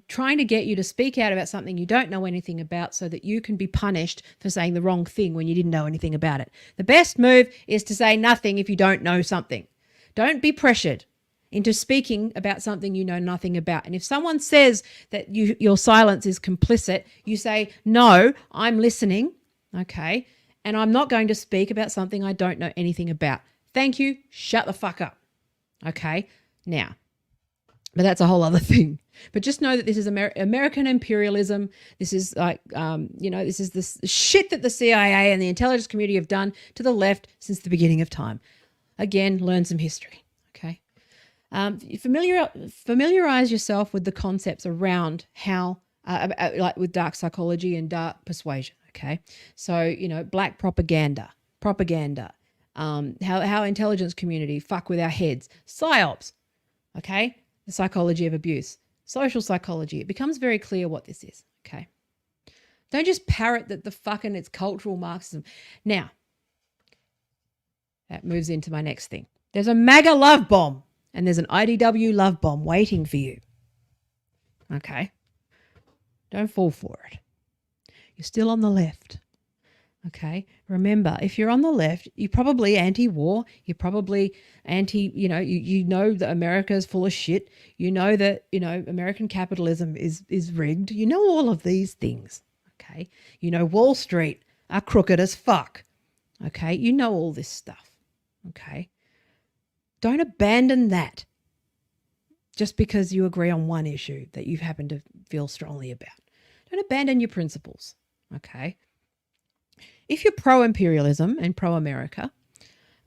trying to get you to speak out about something you don't know anything about so that you can be punished for saying the wrong thing when you didn't know anything about it. The best move is to say nothing if you don't know something. Don't be pressured into speaking about something you know nothing about. And if someone says that your silence is complicit, you say, no, I'm listening, okay, and I'm not going to speak about something I don't know anything about. Thank you. Shut the fuck up. Okay? Now, but that's a whole other thing. But just know that this is American imperialism. This is like, this is the shit that the CIA and the intelligence community have done to the left since the beginning of time. Again, learn some history. Okay? Familiarize yourself with the concepts around how, like with dark psychology and dark persuasion. Okay, so, black propaganda, how intelligence community fuck with our heads, psyops, okay, the psychology of abuse, social psychology. It becomes very clear what this is, okay? Don't just parrot that the fucking it's cultural Marxism. Now, that moves into my next thing. There's a MAGA love bomb and there's an IDW love bomb waiting for you, okay? Don't fall for it. You're still on the left, okay? Remember, if you're on the left, you're probably anti-war. You're probably anti, you know that America is full of shit. You know that, American capitalism is rigged. You know all of these things, okay? You know Wall Street are crooked as fuck, okay? You know all this stuff, okay? Don't abandon that just because you agree on one issue that you happen to feel strongly about. Don't abandon your principles. Okay. If you're pro-imperialism and pro-America,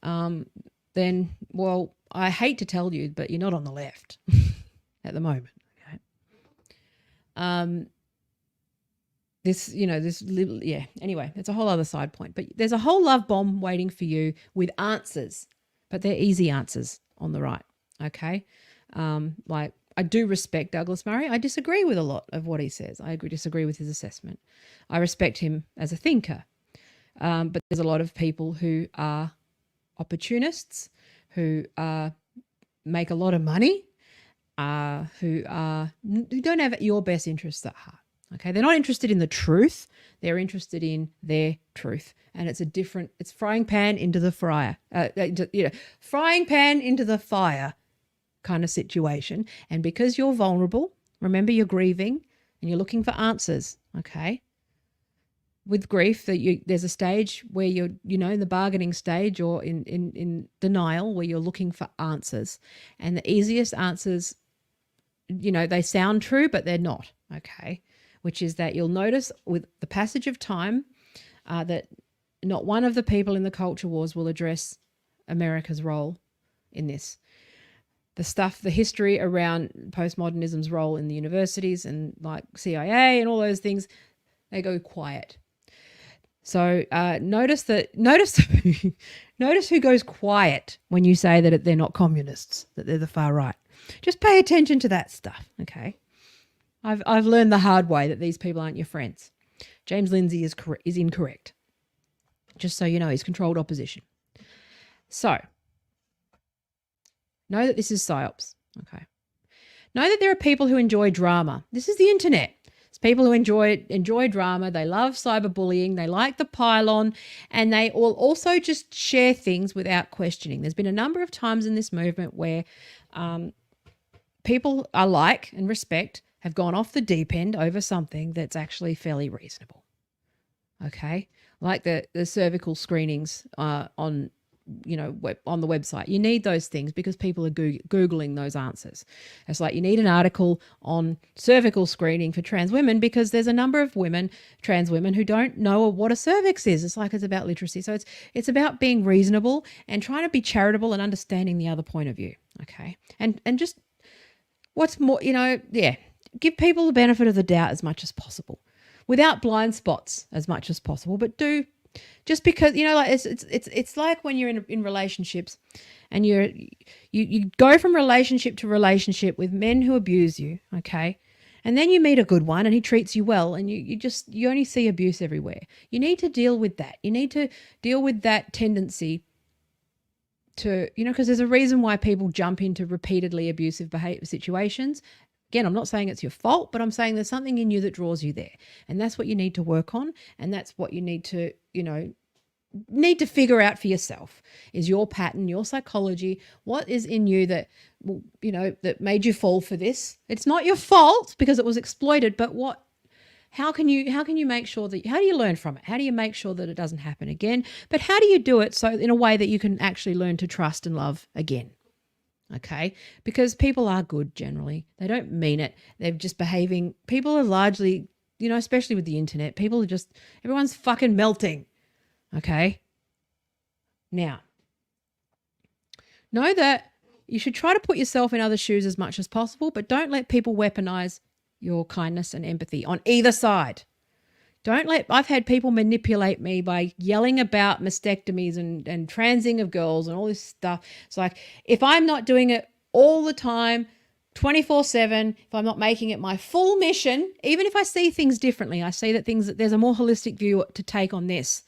then, well, I hate to tell you, but you're not on the left at the moment. Okay. Anyway, it's a whole other side point. But there's a whole love bomb waiting for you with answers, but they're easy answers on the right. Okay. I do respect Douglas Murray. I disagree with a lot of what he says. I disagree with his assessment. I respect him as a thinker. But there's a lot of people who are opportunists, who make a lot of money, who don't have your best interests at heart. Okay, they're not interested in the truth. They're interested in their truth, and it's frying pan into the fryer. Frying pan into the fire kind of situation. And because you're vulnerable, remember you're grieving and you're looking for answers, okay? With grief, there's a stage where you're, in the bargaining stage or in denial where you're looking for answers. And the easiest answers, they sound true, but they're not, okay? Which is that you'll notice with the passage of time that not one of the people in the culture wars will address America's role in this. The history around postmodernism's role in the universities and like CIA and all those things, they go quiet. So notice who goes quiet when you say that they're not communists, that they're the far right. Just pay attention to that stuff, okay? I've learned the hard way that these people aren't your friends. James Lindsay is incorrect. Just so you know, he's controlled opposition. So know that this is psyops, okay? Know that there are people who enjoy drama. This is the internet. It's people who enjoy drama. They love cyberbullying. They like the pile-on, and they will also just share things without questioning. There's been a number of times in this movement where people I like and respect have gone off the deep end over something that's actually fairly reasonable, okay? Like the cervical screenings on the website. You need those things because people are Googling those answers. It's like you need an article on cervical screening for trans women because there's a number of trans women who don't know what a cervix is. It's about literacy. So it's about being reasonable and trying to be charitable and understanding the other point of view. Okay. And just what's more, give people the benefit of the doubt as much as possible without blind spots as much as possible, but do Just because, like it's like when you're in relationships and you go from relationship to relationship with men who abuse you, okay? And then you meet a good one and he treats you well, and you only see abuse everywhere. You need to deal with that. You need to deal with that tendency to, because there's a reason why people jump into repeatedly abusive behavior situations. Again, I'm not saying it's your fault, but I'm saying there's something in you that draws you there. And that's what you need to work on. And that's what you need to, figure out for yourself, is your pattern, your psychology. What is in you that, that made you fall for this? It's not your fault because it was exploited, but how can you make sure that, how do you learn from it? How do you make sure that it doesn't happen again? But how do you do it so in a way that you can actually learn to trust and love again? Okay, because people are good generally. They don't mean it. They're just behaving. People are largely, especially with the internet, everyone's fucking melting. Okay. Now, know that you should try to put yourself in other shoes as much as possible, but don't let people weaponize your kindness and empathy on either side. I've had people manipulate me by yelling about mastectomies and transing of girls and all this stuff. It's like, if I'm not doing it all the time, 24/7, if I'm not making it my full mission, even if I see things differently, I see that there's a more holistic view to take on this.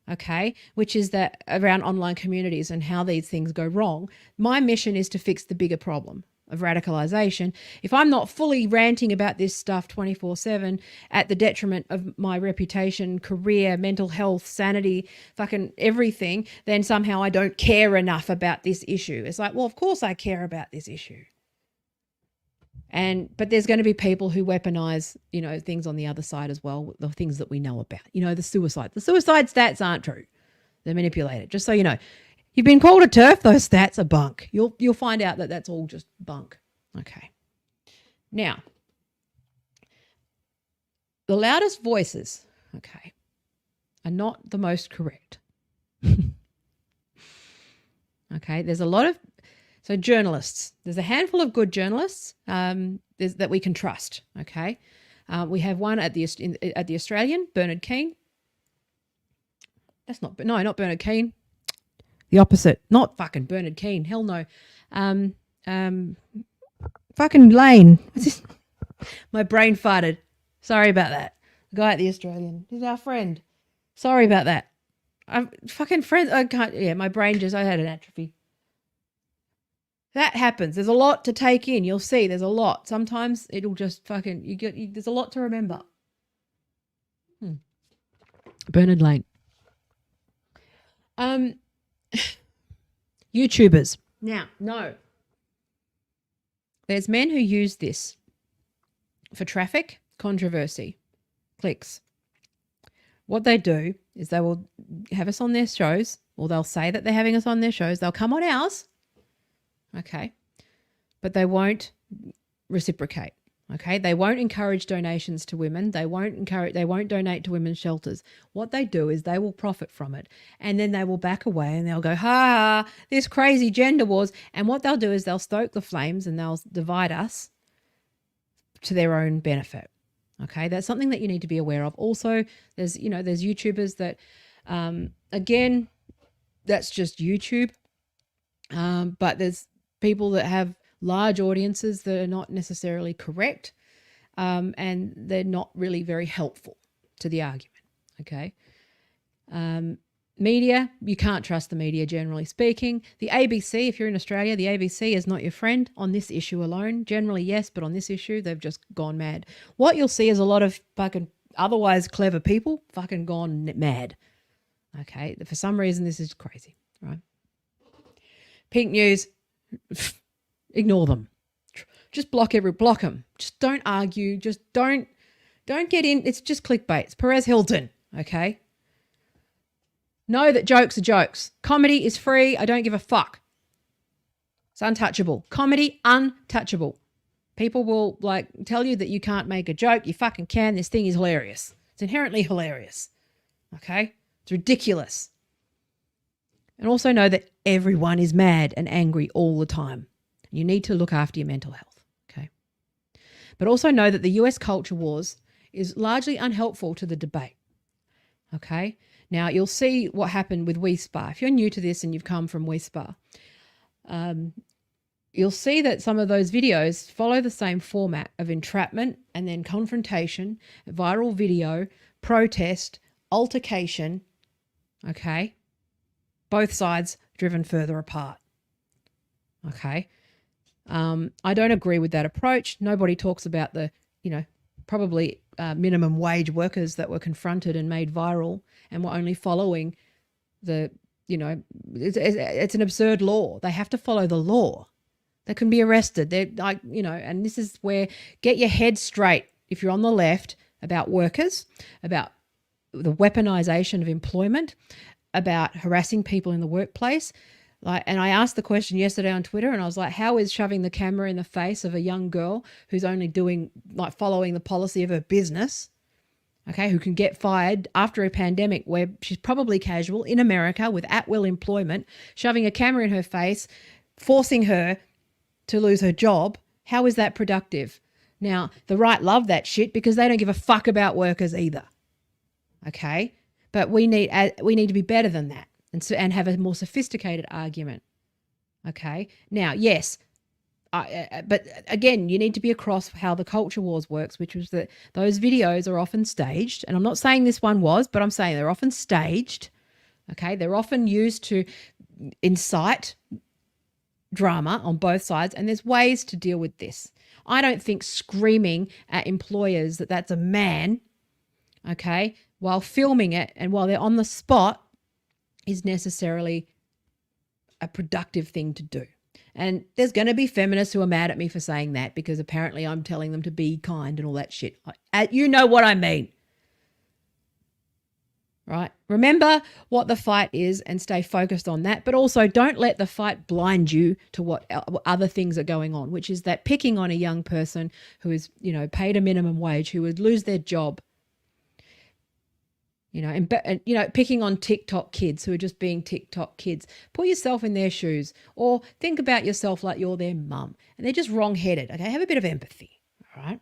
Okay, which is that around online communities and how these things go wrong. My mission is to fix the bigger problem of radicalization. If I'm not fully ranting about this stuff 24/7 at the detriment of my reputation, career, mental health, sanity, fucking everything, then somehow I don't care enough about this issue. It's like, well, of course I care about this issue. But there's going to be people who weaponize, things on the other side as well, the things that we know about. The suicide. The suicide stats aren't true. They're manipulated. Just so you know. You've been called a TERF, those stats are bunk. You'll find out that that's all just bunk. Okay. Now, the loudest voices, okay, are not the most correct. Okay, there's a lot of, so journalists, there's a handful of good journalists that we can trust, okay? We have one at the Australian, Bernard Keane. Not Bernard Keane. The opposite. Not fucking Bernard Keane. Hell no. Fucking Lane. My brain farted. Sorry about that. The guy at the Australian. He's our friend. Sorry about that. I'm fucking friends. I can't. Yeah, my brain I had an atrophy. That happens. There's a lot to take in. You'll see there's a lot. Sometimes it'll just fucking, there's a lot to remember. Bernard Lane. YouTubers. Now, no. There's men who use this for traffic, controversy, clicks. What they do is they will have us on their shows, or they'll say that they're having us on their shows. They'll come on ours, okay, but they won't reciprocate. Okay, they won't encourage donations to women. They won't donate to women's shelters. What they do is they will profit from it, and then they will back away and they'll go, ha, this crazy gender wars. And what they'll do is they'll stoke the flames and they'll divide us to their own benefit. Okay, that's something that you need to be aware of. Also, there's YouTubers that, again, that's just YouTube. But there's people that have large audiences that are not necessarily correct, and they're not really very helpful to the argument, okay? Media, you can't trust the media, generally speaking. The ABC, if you're in Australia, the ABC is not your friend on this issue alone. Generally, yes, but on this issue, they've just gone mad. What you'll see is a lot of fucking otherwise clever people fucking gone mad, okay? For some reason, this is crazy, right? Pink News, ignore them. Just block them. Just don't argue. Just don't get in. It's just clickbait. It's Perez Hilton, okay? Know that jokes are jokes. Comedy is free. I don't give a fuck. It's untouchable. Comedy, untouchable. People will tell you that you can't make a joke. You fucking can. This thing is hilarious. It's inherently hilarious, okay? It's ridiculous. And also know that everyone is mad and angry all the time. You need to look after your mental health, okay? But also know that the US culture wars is largely unhelpful to the debate, okay? Now, you'll see what happened with WeSpa. If you're new to this and you've come from WeSpa, you'll see that some of those videos follow the same format of entrapment and then confrontation, viral video, protest, altercation, okay? Both sides driven further apart, okay? I don't agree with that approach. Nobody talks about the, probably minimum wage workers that were confronted and made viral and were only following the, it's an absurd law. They have to follow the law. They can be arrested. They're like, and this is where get your head straight if you're on the left about workers, about the weaponization of employment, about harassing people in the workplace. And I asked the question yesterday on Twitter, and I was like, how is shoving the camera in the face of a young girl who's only following the policy of her business, okay, who can get fired after a pandemic where she's probably casual in America with at-will employment, shoving a camera in her face, forcing her to lose her job? How is that productive? Now, the right love that shit because they don't give a fuck about workers either, okay? But we need to be better than that. And have a more sophisticated argument, okay? Now, yes, but again, you need to be across how the culture wars works, which was that those videos are often staged. And I'm not saying this one was, but I'm saying they're often staged, okay? They're often used to incite drama on both sides, and there's ways to deal with this. I don't think screaming at employers that that's a man, okay, while filming it and while they're on the spot is necessarily a productive thing to do. And there's going to be feminists who are mad at me for saying that because apparently I'm telling them to be kind and all that shit. You know what I mean, right? Remember what the fight is and stay focused on that, but also don't let the fight blind you to what other things are going on, which is that picking on a young person who is, paid a minimum wage, who would lose their job, picking on TikTok kids who are just being TikTok kids. Put yourself in their shoes or think about yourself like you're their mum and they're just wrong-headed, okay? Have a bit of empathy, all right?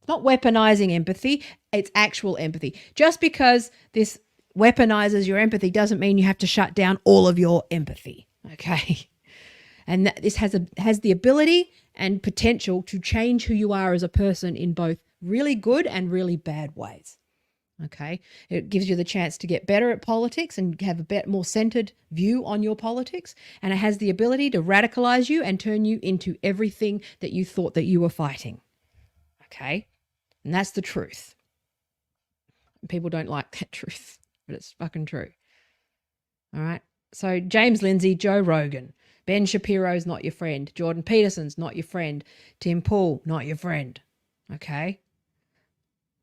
Not weaponizing empathy, it's actual empathy. Just because this weaponizes your empathy doesn't mean you have to shut down all of your empathy, okay? And this has the ability and potential to change who you are as a person in both really good and really bad ways. Okay, it gives you the chance to get better at politics and have a more centered view on your politics. And it has the ability to radicalize you and turn you into everything that you thought that you were fighting. Okay, and that's the truth. People don't like that truth, but it's fucking true. All right, so James Lindsay, Joe Rogan, Ben Shapiro's not your friend. Jordan Peterson's not your friend. Tim Pool, not your friend. Okay.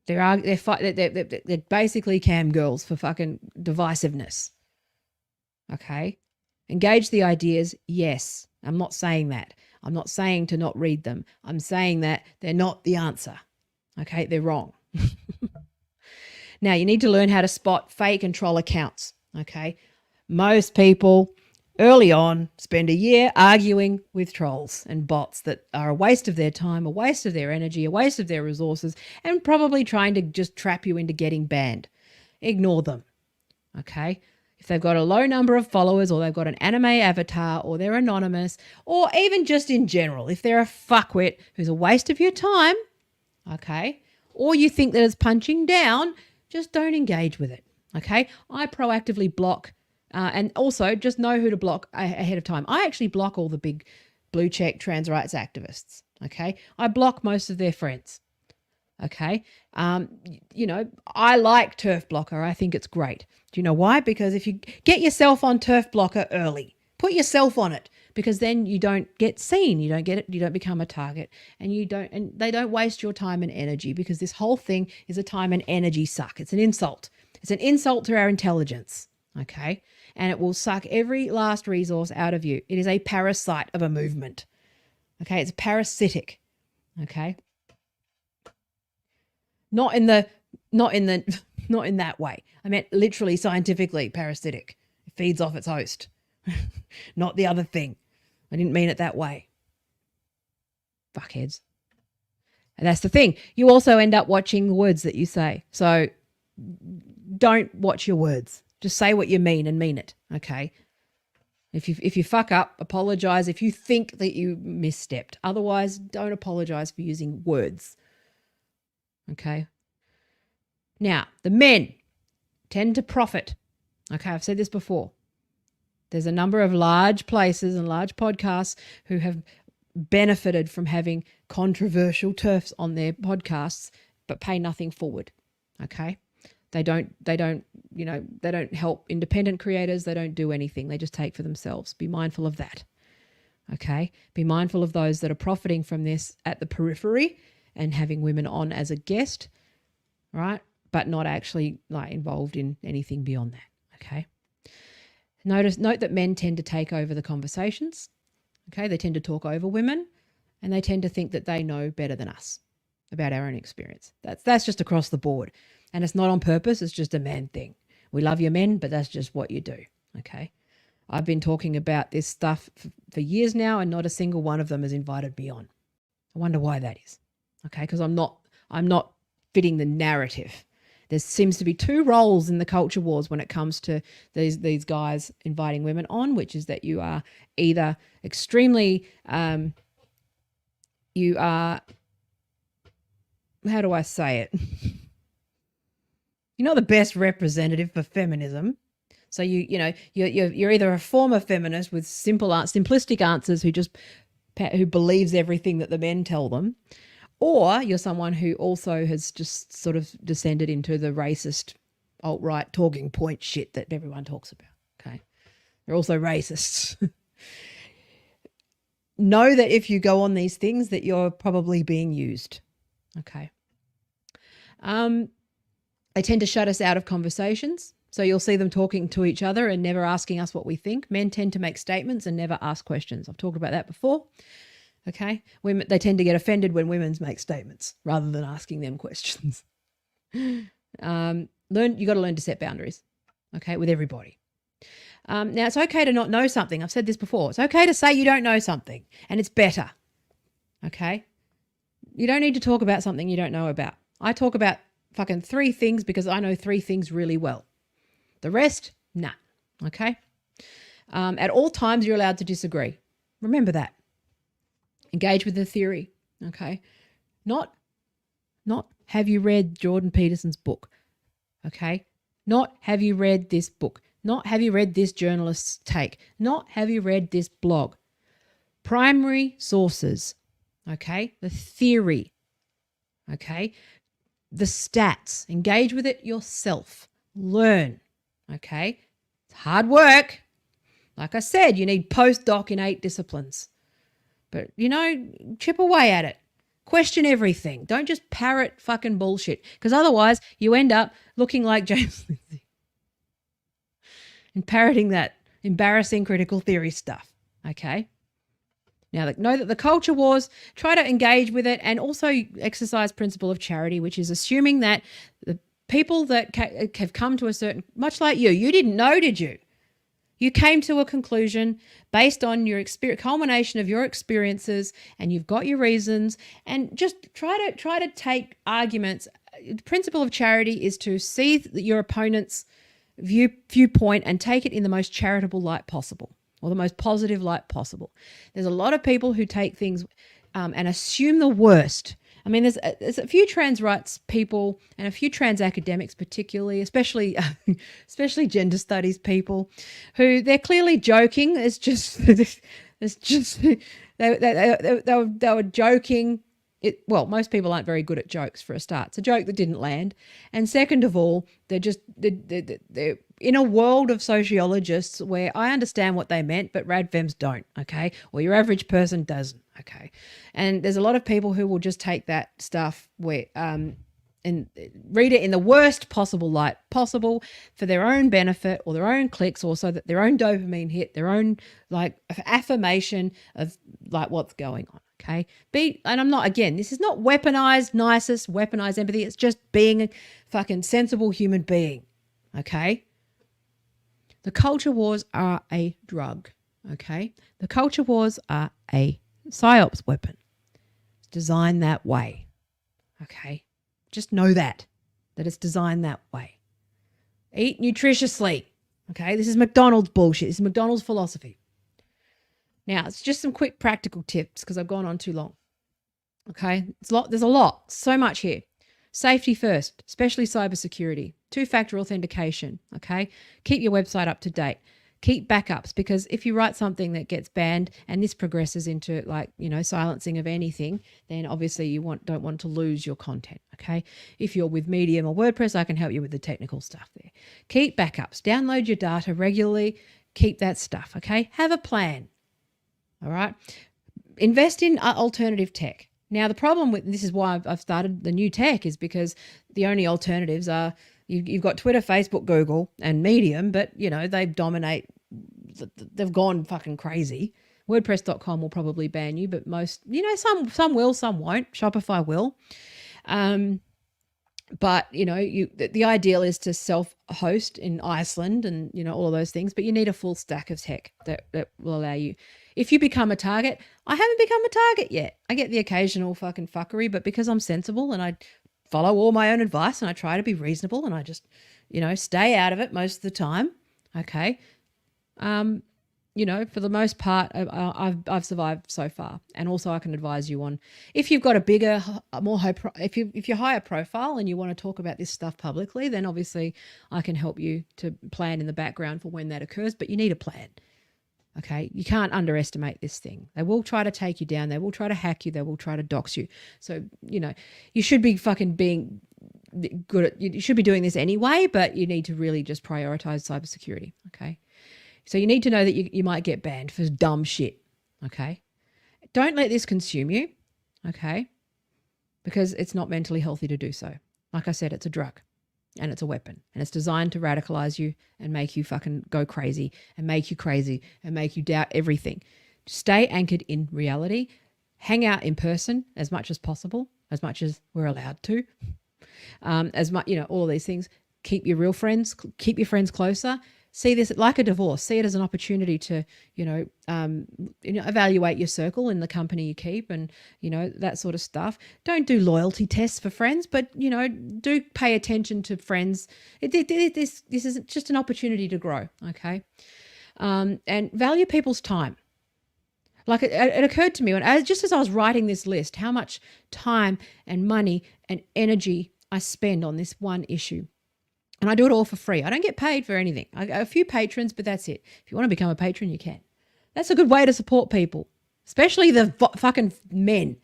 They're basically cam girls for fucking divisiveness. Okay? Engage the ideas, yes. I'm not saying that. I'm not saying to not read them. I'm saying that they're not the answer. Okay? They're wrong. Now, you need to learn how to spot fake and troll accounts. Okay? Most people early on spend a year arguing with trolls and bots that are a waste of their time, a waste of their energy, a waste of their resources, and probably trying to just trap you into getting banned. Ignore them, okay? If they've got a low number of followers or they've got an anime avatar or they're anonymous or even just in general, if they're a fuckwit who's a waste of your time, okay, or you think that it's punching down, just don't engage with it, okay? I proactively block and also just know who to block ahead of time. I actually block all the big blue check trans rights activists, okay? I block most of their friends, okay? I like TERF Blocker. I think it's great. Do you know why? Because if you get yourself on TERF Blocker early, put yourself on it because then you don't get seen. You don't become a target and they don't waste your time and energy because this whole thing is a time and energy suck. It's an insult. It's an insult to our intelligence, okay? And it will suck every last resource out of you. It is a parasite of a movement. Okay, it's parasitic. Okay. Not in that way. I meant literally scientifically parasitic. It feeds off its host. Not the other thing. I didn't mean it that way. Fuckheads. And that's the thing. You also end up watching the words that you say. So don't watch your words. Just say what you mean and mean it, okay? If you fuck up, apologize if you think that you misstepped. Otherwise, don't apologize for using words, okay? Now, the men tend to profit. Okay, I've said this before. There's a number of large places and large podcasts who have benefited from having controversial TERFs on their podcasts, but pay nothing forward. Okay, they don't help independent creators. They don't do anything. They just take for themselves. Be mindful of that. Okay, be mindful of those that are profiting from this at the periphery and having women on as a guest, right? But not actually like involved in anything beyond that. Okay. Note that men tend to take over the conversations. Okay, they tend to talk over women, and they tend to think that they know better than us about our own experience. That's just across the board, and it's not on purpose. It's just a man thing. We love your men, but that's just what you do. Okay, I've been talking about this stuff for years now, and not a single one of them has invited me on. I wonder why that is. Okay, because I'm not fitting the narrative. There seems to be two roles in the culture wars when it comes to these guys inviting women on, which is that you are either extremely, you are, how do I say it? You're not the best representative for feminism. So you're either a former feminist with simplistic answers who believes everything that the men tell them, or you're someone who also has just sort of descended into the racist alt-right talking point shit that everyone talks about, okay? They're also racists. Know that if you go on these things that you're probably being used, okay? They tend to shut us out of conversations. So you'll see them talking to each other and never asking us what we think. Men tend to make statements and never ask questions. I've talked about that before. Okay, they tend to get offended when women make statements rather than asking them questions. You got to learn to set boundaries, okay, with everybody. Now, it's okay to not know something. I've said this before. It's okay to say you don't know something, and it's better, okay? You don't need to talk about something you don't know about. I talk about fucking 3 things because I know 3 things really well. The rest, nah, okay? At all times, you're allowed to disagree. Remember that. Engage with the theory, okay? Not have you read Jordan Peterson's book, okay? Not have you read this book. Not have you read this journalist's take. Not have you read this blog. Primary sources, okay? The theory, okay? The stats. Engage with it yourself. Learn, okay? It's hard work. Like I said, you need postdoc in 8 disciplines. But, chip away at it. Question everything. Don't just parrot fucking bullshit, because otherwise you end up looking like James Lindsay and parroting that embarrassing critical theory stuff, okay? Now, know that the culture wars, try to engage with it and also exercise principle of charity, which is assuming that the people that have come to a certain, much like you didn't know, did you? You came to a conclusion based on your culmination of your experiences, and you've got your reasons, and just try to take arguments. The principle of charity is to see your opponent's viewpoint and take it in the most charitable light possible, or the most positive light possible. There's a lot of people who take things and assume the worst. I mean, there's a few trans rights people and a few trans academics, particularly, especially gender studies people, who they're clearly joking. They were joking. Most people aren't very good at jokes for a start. It's a joke that didn't land, and second of all, they're in a world of sociologists where I understand what they meant, but radfems don't. Okay, or your average person doesn't. Okay, and there's a lot of people who will just take that stuff and read it in the worst possible light possible for their own benefit or their own clicks, or so that their own dopamine hit, their own affirmation of what's going on. Okay, and I'm not, again, this is not weaponized weaponized empathy. It's just being a fucking sensible human being. Okay, the culture wars are a drug. Okay, the culture wars are a psyops weapon. It's designed that way. Okay, just know that. that it's designed that way. Eat nutritiously. Okay, this is McDonald's bullshit. This is McDonald's philosophy. Now, it's just some quick practical tips because I've gone on too long. Okay, there's a lot, so much here. Safety first, especially cybersecurity. 2-factor authentication, okay? Keep your website up to date. Keep backups, because if you write something that gets banned and this progresses into silencing of anything, then obviously you don't want to lose your content, okay? If you're with Medium or WordPress, I can help you with the technical stuff there. Keep backups. Download your data regularly. Keep that stuff, okay? Have a plan, all right? Invest in alternative tech. Now, the problem with this is why I've started the new tech is because the only alternatives are you've got Twitter, Facebook, Google, and Medium, but, they dominate. They've gone fucking crazy. WordPress.com will probably ban you, but most, some will, some won't. Shopify will. But, the ideal is to self-host in Iceland and, all of those things, but you need a full stack of tech that will allow you. If you become a target, I haven't become a target yet. I get the occasional fucking fuckery, but because I'm sensible and I follow all my own advice and I try to be reasonable and I just, stay out of it most of the time. Okay. For the most part, I've survived so far. And also I can advise you on, if you've got a bigger, if you're higher profile and you want to talk about this stuff publicly, then obviously I can help you to plan in the background for when that occurs, but you need a plan. Okay, you can't underestimate this thing. They will try to take you down. They will try to hack you. They will try to dox you. So, you should be fucking being good at, you should be doing this anyway, but you need to really just prioritize cybersecurity. Okay. So you need to know that you might get banned for dumb shit. Okay. Don't let this consume you. Okay. Because it's not mentally healthy to do so. Like I said, it's a drug. And it's a weapon, and it's designed to radicalize you and make you fucking go crazy and make you crazy and make you doubt everything. Stay anchored in reality. Hang out in person as much as possible, as much as we're allowed to. As much, all of these things. Keep your real friends, keep your friends closer. See this like a divorce. See it as an opportunity to, evaluate your circle in the company you keep and, that sort of stuff. Don't do loyalty tests for friends, but, do pay attention to friends. This is just an opportunity to grow, okay? And value people's time. Like it occurred to me just as I was writing this list, how much time and money and energy I spend on this one issue. And I do it all for free. I don't get paid for anything. I got a few patrons, but that's it. If you want to become a patron, you can. That's a good way to support people, especially the fucking men,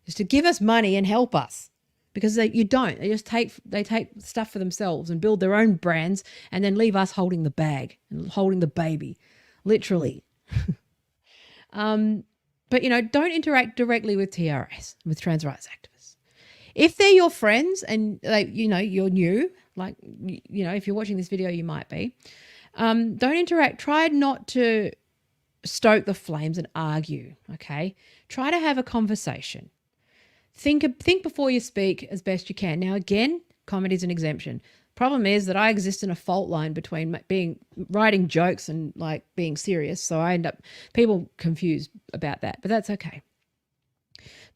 is to give us money and help us, because you don't. They take stuff for themselves and build their own brands and then leave us holding the bag and holding the baby, literally. But, don't interact directly with TRS, with trans rights activists. If they're your friends and you're new, like, if you're watching this video, you might be. Don't interact. Try not to stoke the flames and argue, okay? Try to have a conversation. Think before you speak as best you can. Now, again, comedy is an exemption. Problem is that I exist in a fault line between writing jokes and, like, being serious. So I end up, people confused about that, but that's okay.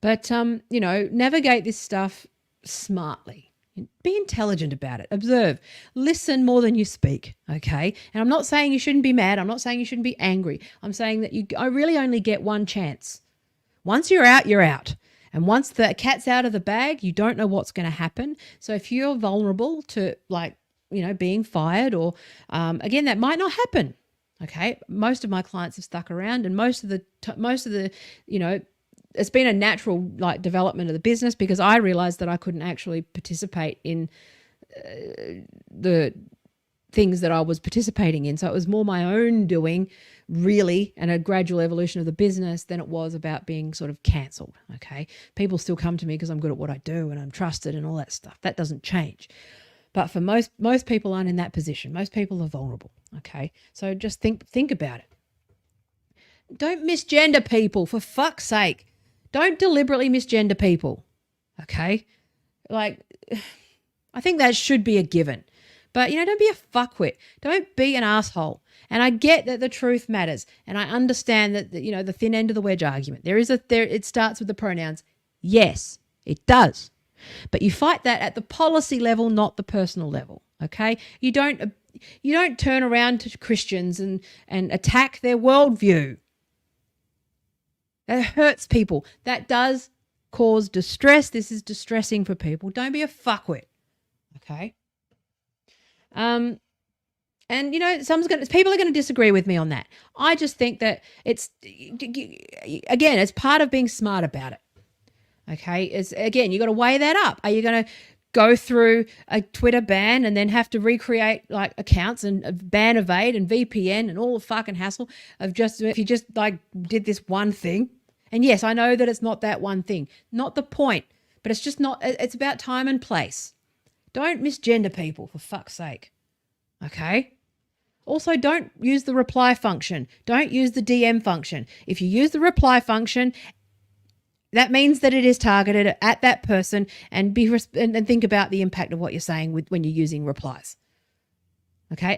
But, navigate this stuff smartly. Be intelligent about it. Observe. Listen more than you speak, okay? And I'm not saying you shouldn't be mad. I'm not saying you shouldn't be angry. I'm saying that I really only get one chance. Once you're out, you're out. And once the cat's out of the bag, you don't know what's going to happen. So if you're vulnerable to, being fired or, again, that might not happen, okay? Most of my clients have stuck around, and most of the it's been a natural development of the business, because I realized that I couldn't actually participate in the things that I was participating in. So it was more my own doing, really, and a gradual evolution of the business than it was about being sort of cancelled, okay? People still come to me because I'm good at what I do and I'm trusted and all that stuff. That doesn't change. But for most people aren't in that position. Most people are vulnerable, okay? So just think about it. Don't misgender people, for fuck's sake. Don't deliberately misgender people, okay? I think that should be a given. But, don't be a fuckwit. Don't be an asshole. And I get that the truth matters. And I understand that, the thin end of the wedge argument. It starts with the pronouns. Yes, it does. But you fight that at the policy level, not the personal level, okay? You don't turn around to Christians and attack their worldview. That hurts people. That does cause distress. This is distressing for people. Don't be a fuckwit, okay? And people are going to disagree with me on that. I just think that it's part of being smart about it. Okay, you got to weigh that up. Are you going to go through a Twitter ban and then have to recreate like accounts and ban evade and VPN and all the fucking hassle of if you just like did this one thing? And yes, I know that it's not that one thing, not the point, but it's just not. It's about time and place. Don't misgender people, for fuck's sake. Okay. Also, don't use the reply function. Don't use the DM function. If you use the reply function, that means that it is targeted at that person, and think about the impact of what you're saying when you're using replies. Okay,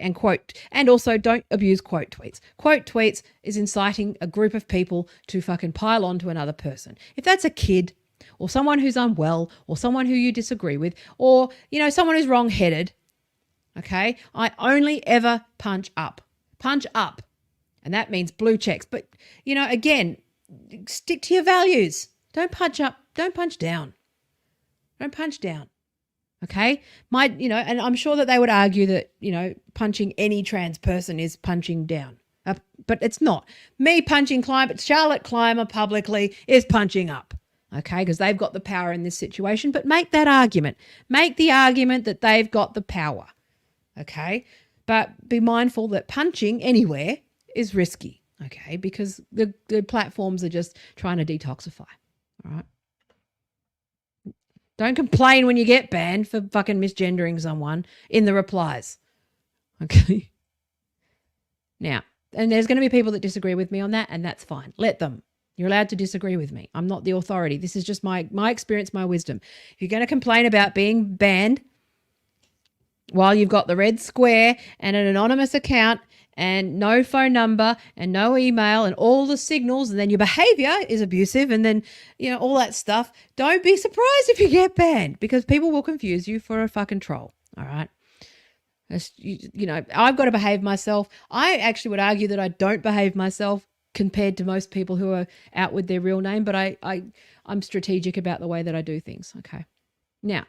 and also don't abuse quote tweets. Quote tweets is inciting a group of people to fucking pile on to another person. If that's a kid or someone who's unwell or someone who you disagree with or, someone who's wrong-headed, okay, I only ever punch up. Punch up. And that means blue checks. But, again, stick to your values. Don't punch up. Don't punch down. Don't punch down. Okay? And I'm sure that they would argue that, punching any trans person is punching down. But it's not. Me punching Charlotte Clymer publicly is punching up. Okay? Because they've got the power in this situation. But make that argument. Make the argument that they've got the power. Okay? But be mindful that punching anywhere is risky. Okay? Because the platforms are just trying to detoxify. All right. Don't complain when you get banned for fucking misgendering someone in the replies. Okay. Now, and there's going to be people that disagree with me on that, and that's fine. Let them. You're allowed to disagree with me. I'm not the authority. This is just my experience, my wisdom. If you're going to complain about being banned while you've got the red square and an anonymous account and no phone number and no email and all the signals, and then your behavior is abusive and then, all that stuff, don't be surprised if you get banned, because people will confuse you for a fucking troll. All right. I've got to behave myself. I actually would argue that I don't behave myself compared to most people who are out with their real name, but I'm strategic about the way that I do things. Okay. Now,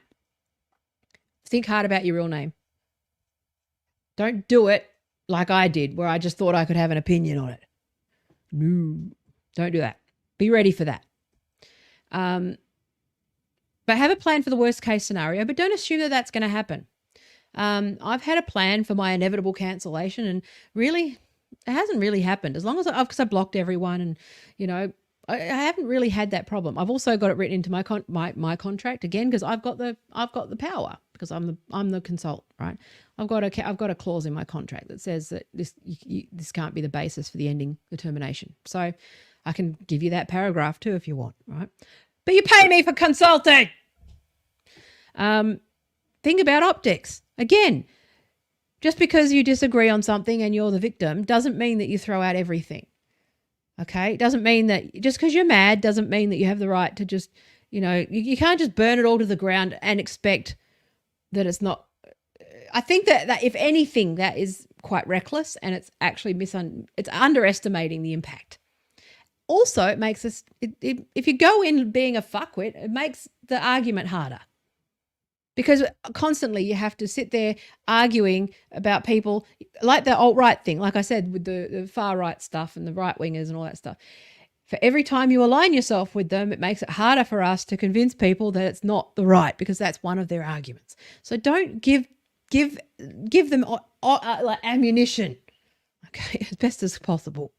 think hard about your real name. Don't do it like I did, where I just thought I could have an opinion on it. No, don't do that. Be ready for that. But have a plan for the worst case scenario, but don't assume that that's going to happen. I've had a plan for my inevitable cancellation, and really, it hasn't really happened. As long as because I blocked everyone, and I haven't really had that problem. I've also got it written into my contract again, because I've got the power, because I'm the consultant, right? I've got a clause in my contract that says that this can't be the basis for the ending the termination. So I can give you that paragraph too if you want, right? But you pay me for consulting. Think about optics. Again, just because you disagree on something and you're the victim doesn't mean that you throw out everything. Okay? It doesn't mean that just because you're mad doesn't mean that you have the right to just, you can't just burn it all to the ground and expect that it's not. I think that if anything, that is quite reckless, and it's actually it's underestimating the impact. Also, it makes us, if you go in being a fuckwit, it makes the argument harder. Because constantly you have to sit there arguing about people like the alt-right thing, like I said, with the far-right stuff and the right-wingers and all that stuff. For every time you align yourself with them, it makes it harder for us to convince people that it's not the right, because that's one of their arguments. So don't give them like ammunition, okay, as best as possible.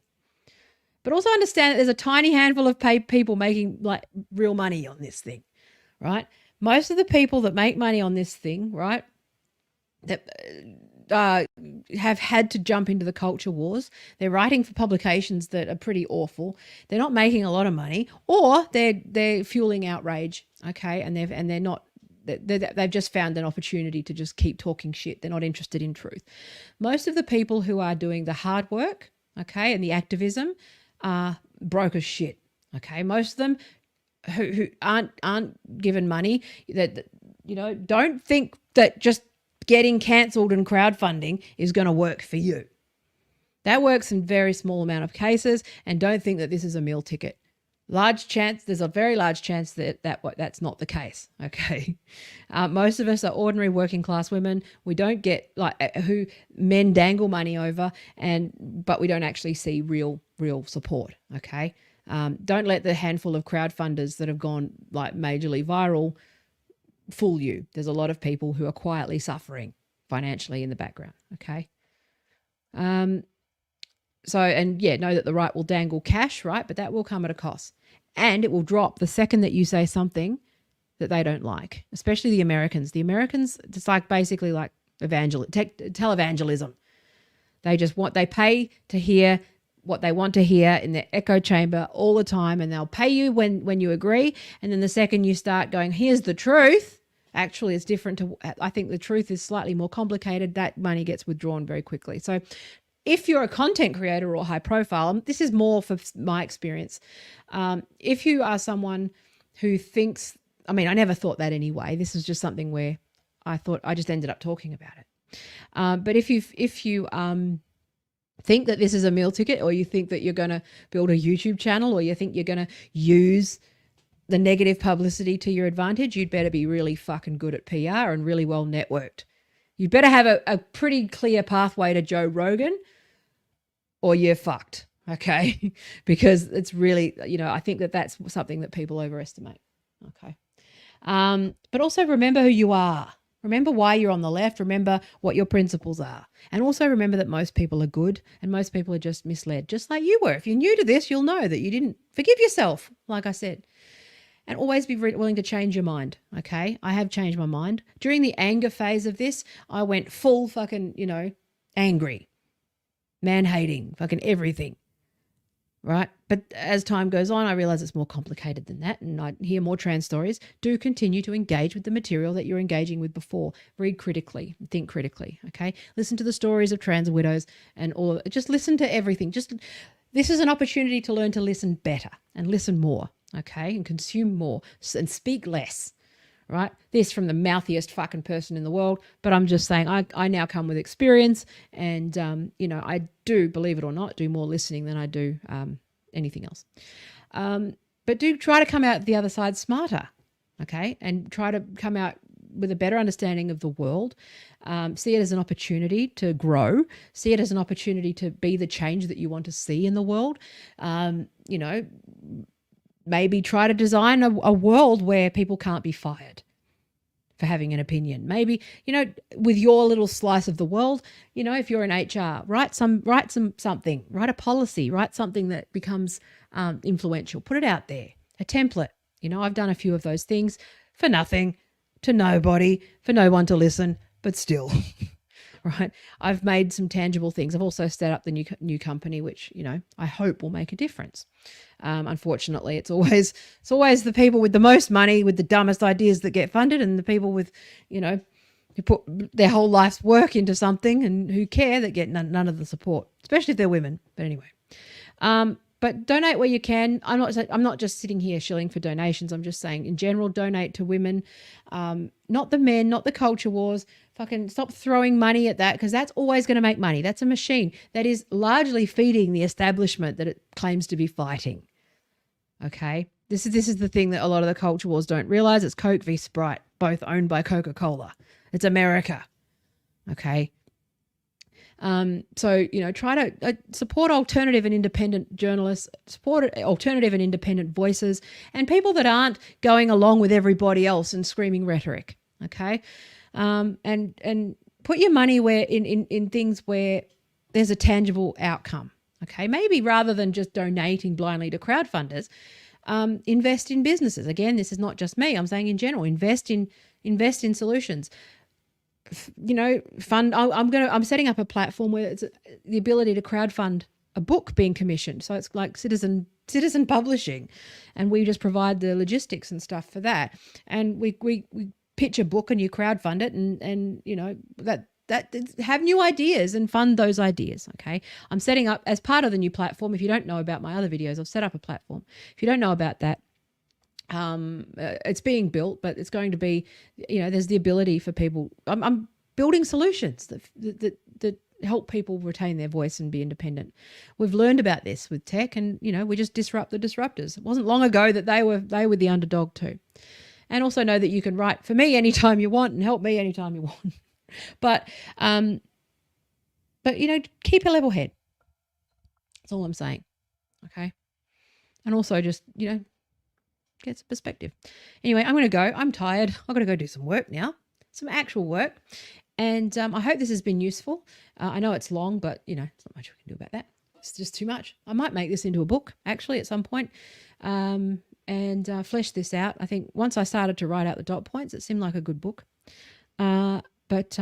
But also understand that there's a tiny handful of people making like real money on this thing, right? Most of the people that make money on this thing, right, that have had to jump into the culture wars, they're writing for publications that are pretty awful. They're not making a lot of money, or they're fueling outrage, okay, and they're not. They've just found an opportunity to just keep talking shit. They're not interested in truth. Most of the people who are doing the hard work, okay, and the activism are broke as shit, okay. Most of them who aren't given money, that don't think that just getting cancelled and crowdfunding is going to work for you. That works in very small amount of cases, and don't think that this is a meal ticket. There's a very large chance that's not the case. Okay, most of us are ordinary working class women. We don't get who men dangle money over, but we don't actually see real support. Okay, don't let the handful of crowdfunders that have gone majorly viral fool you. There's a lot of people who are quietly suffering financially in the background. Okay. Know that the right will dangle cash, right? But that will come at a cost. And it will drop the second that you say something that they don't like, especially the Americans. The Americans, it's basically televangelism. They pay to hear what they want to hear in their echo chamber all the time, and they'll pay you when you agree. And then the second you start going, here's the truth, actually it's different I think the truth is slightly more complicated, that money gets withdrawn very quickly. So if you're a content creator or high profile, this is more for my experience. If you are someone who thinks, I never thought that anyway. This is just something where I just ended up talking about it. But if you think that this is a meal ticket, or you think that you're going to build a YouTube channel, or you think you're going to use the negative publicity to your advantage, you'd better be really fucking good at PR and really well networked. You'd better have a pretty clear pathway to Joe Rogan, or you're fucked, okay? Because it's really, I think that's something that people overestimate, okay? But also remember who you are. Remember why you're on the left. Remember what your principles are. And also remember that most people are good and most people are just misled, just like you were. If you're new to this, you'll know that you didn't forgive yourself, like I said. And always be willing to change your mind, okay? I have changed my mind. During the anger phase of this, I went full fucking, angry, man-hating, fucking everything, right? But as time goes on, I realize it's more complicated than that, and I hear more trans stories. Do continue to engage with the material that you're engaging with before. Read critically, think critically, okay? Listen to the stories of trans widows and all of it. Just listen to everything. This is an opportunity to learn to listen better and listen more, okay? And consume more and speak less, right? This from the mouthiest fucking person in the world, but I'm just saying I now come with experience, and, I do, believe it or not, do more listening than I do anything else. But do try to come out the other side smarter, okay? And try to come out with a better understanding of the world. See it as an opportunity to grow. See it as an opportunity to be the change that you want to see in the world. Maybe try to design a world where people can't be fired for having an opinion. Maybe, with your little slice of the world, if you're in HR, write something, write a policy, write something that becomes influential, put it out there, a template. I've done a few of those things for nothing, to nobody, for no one to listen, but still, right? I've made some tangible things. I've also set up the new company, which, I hope will make a difference. Unfortunately, it's always the people with the most money, with the dumbest ideas that get funded, and the people with, who put their whole life's work into something and who care that get none of the support, especially if they're women. But anyway, but donate where you can. I'm not just sitting here shilling for donations. I'm just saying in general, donate to women, not the men, not the culture wars. Fucking stop throwing money at that, because that's always going to make money. That's a machine that is largely feeding the establishment that it claims to be fighting. Okay? This is the thing that a lot of the culture wars don't realize. It's Coke v Sprite, both owned by Coca-Cola. It's America. Okay? So, try to support alternative and independent journalists, support alternative and independent voices, and people that aren't going along with everybody else and screaming rhetoric. Okay? And put your money where in things where there's a tangible outcome. Okay, maybe rather than just donating blindly to crowdfunders, invest in businesses. Again, this is not just me. I'm saying in general, invest in solutions. Fund. I'm setting up a platform where it's the ability to crowdfund a book being commissioned. So it's like citizen publishing, and we just provide the logistics and stuff for that. And we pitch a book and you crowdfund it, and that have new ideas and fund those ideas. Okay, I'm setting up as part of the new platform. If you don't know about my other videos, I've set up a platform. If you don't know about that, It's being built, but it's going to be, there's the ability for people. I'm building solutions that help people retain their voice and be independent. We've learned about this with tech, and we just disrupt the disruptors. It wasn't long ago that they were the underdog too. And also know that you can write for me anytime you want and help me anytime you want. But keep a level head. That's all I'm saying. Okay. And also just, get some perspective. Anyway, I'm going to go. I'm tired. I've got to go do some work now, some actual work. And I hope this has been useful. I know it's long, but, it's not much we can do about that. It's just too much. I might make this into a book, actually, at some point, and flesh this out. I think once I started to write out the dot points, it seemed like a good book. But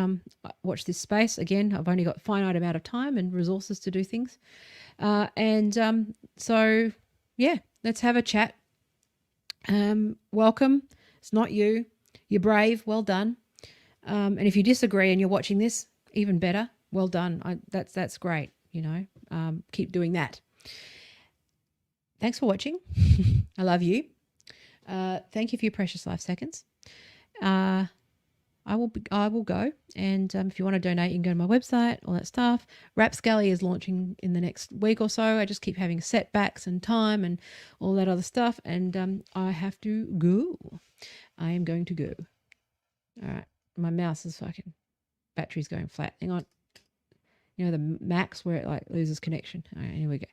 watch this space. Again, I've only got a finite amount of time and resources to do things. So, yeah, let's have a chat. Welcome. It's not you. You're brave. Well done. And if you disagree and you're watching this, even better. Well done. That's great. Keep doing that. Thanks for watching. I love you. Thank you for your precious life seconds. I will go. And if you want to donate, you can go to my website, all that stuff. Rapscally is launching in the next week or so. I just keep having setbacks and time and all that other stuff. And I have to go. I am going to go. All right. My mouse is fucking, battery's going flat. Hang on. The max where it loses connection. All right, here we go.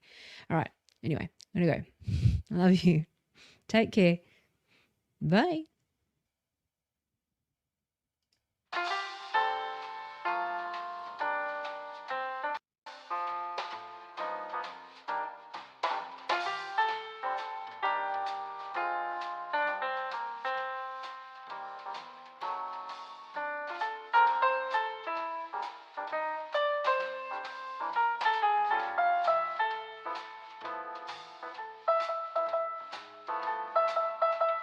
All right. Anyway, I'm going to go. I love you. Take care. Bye.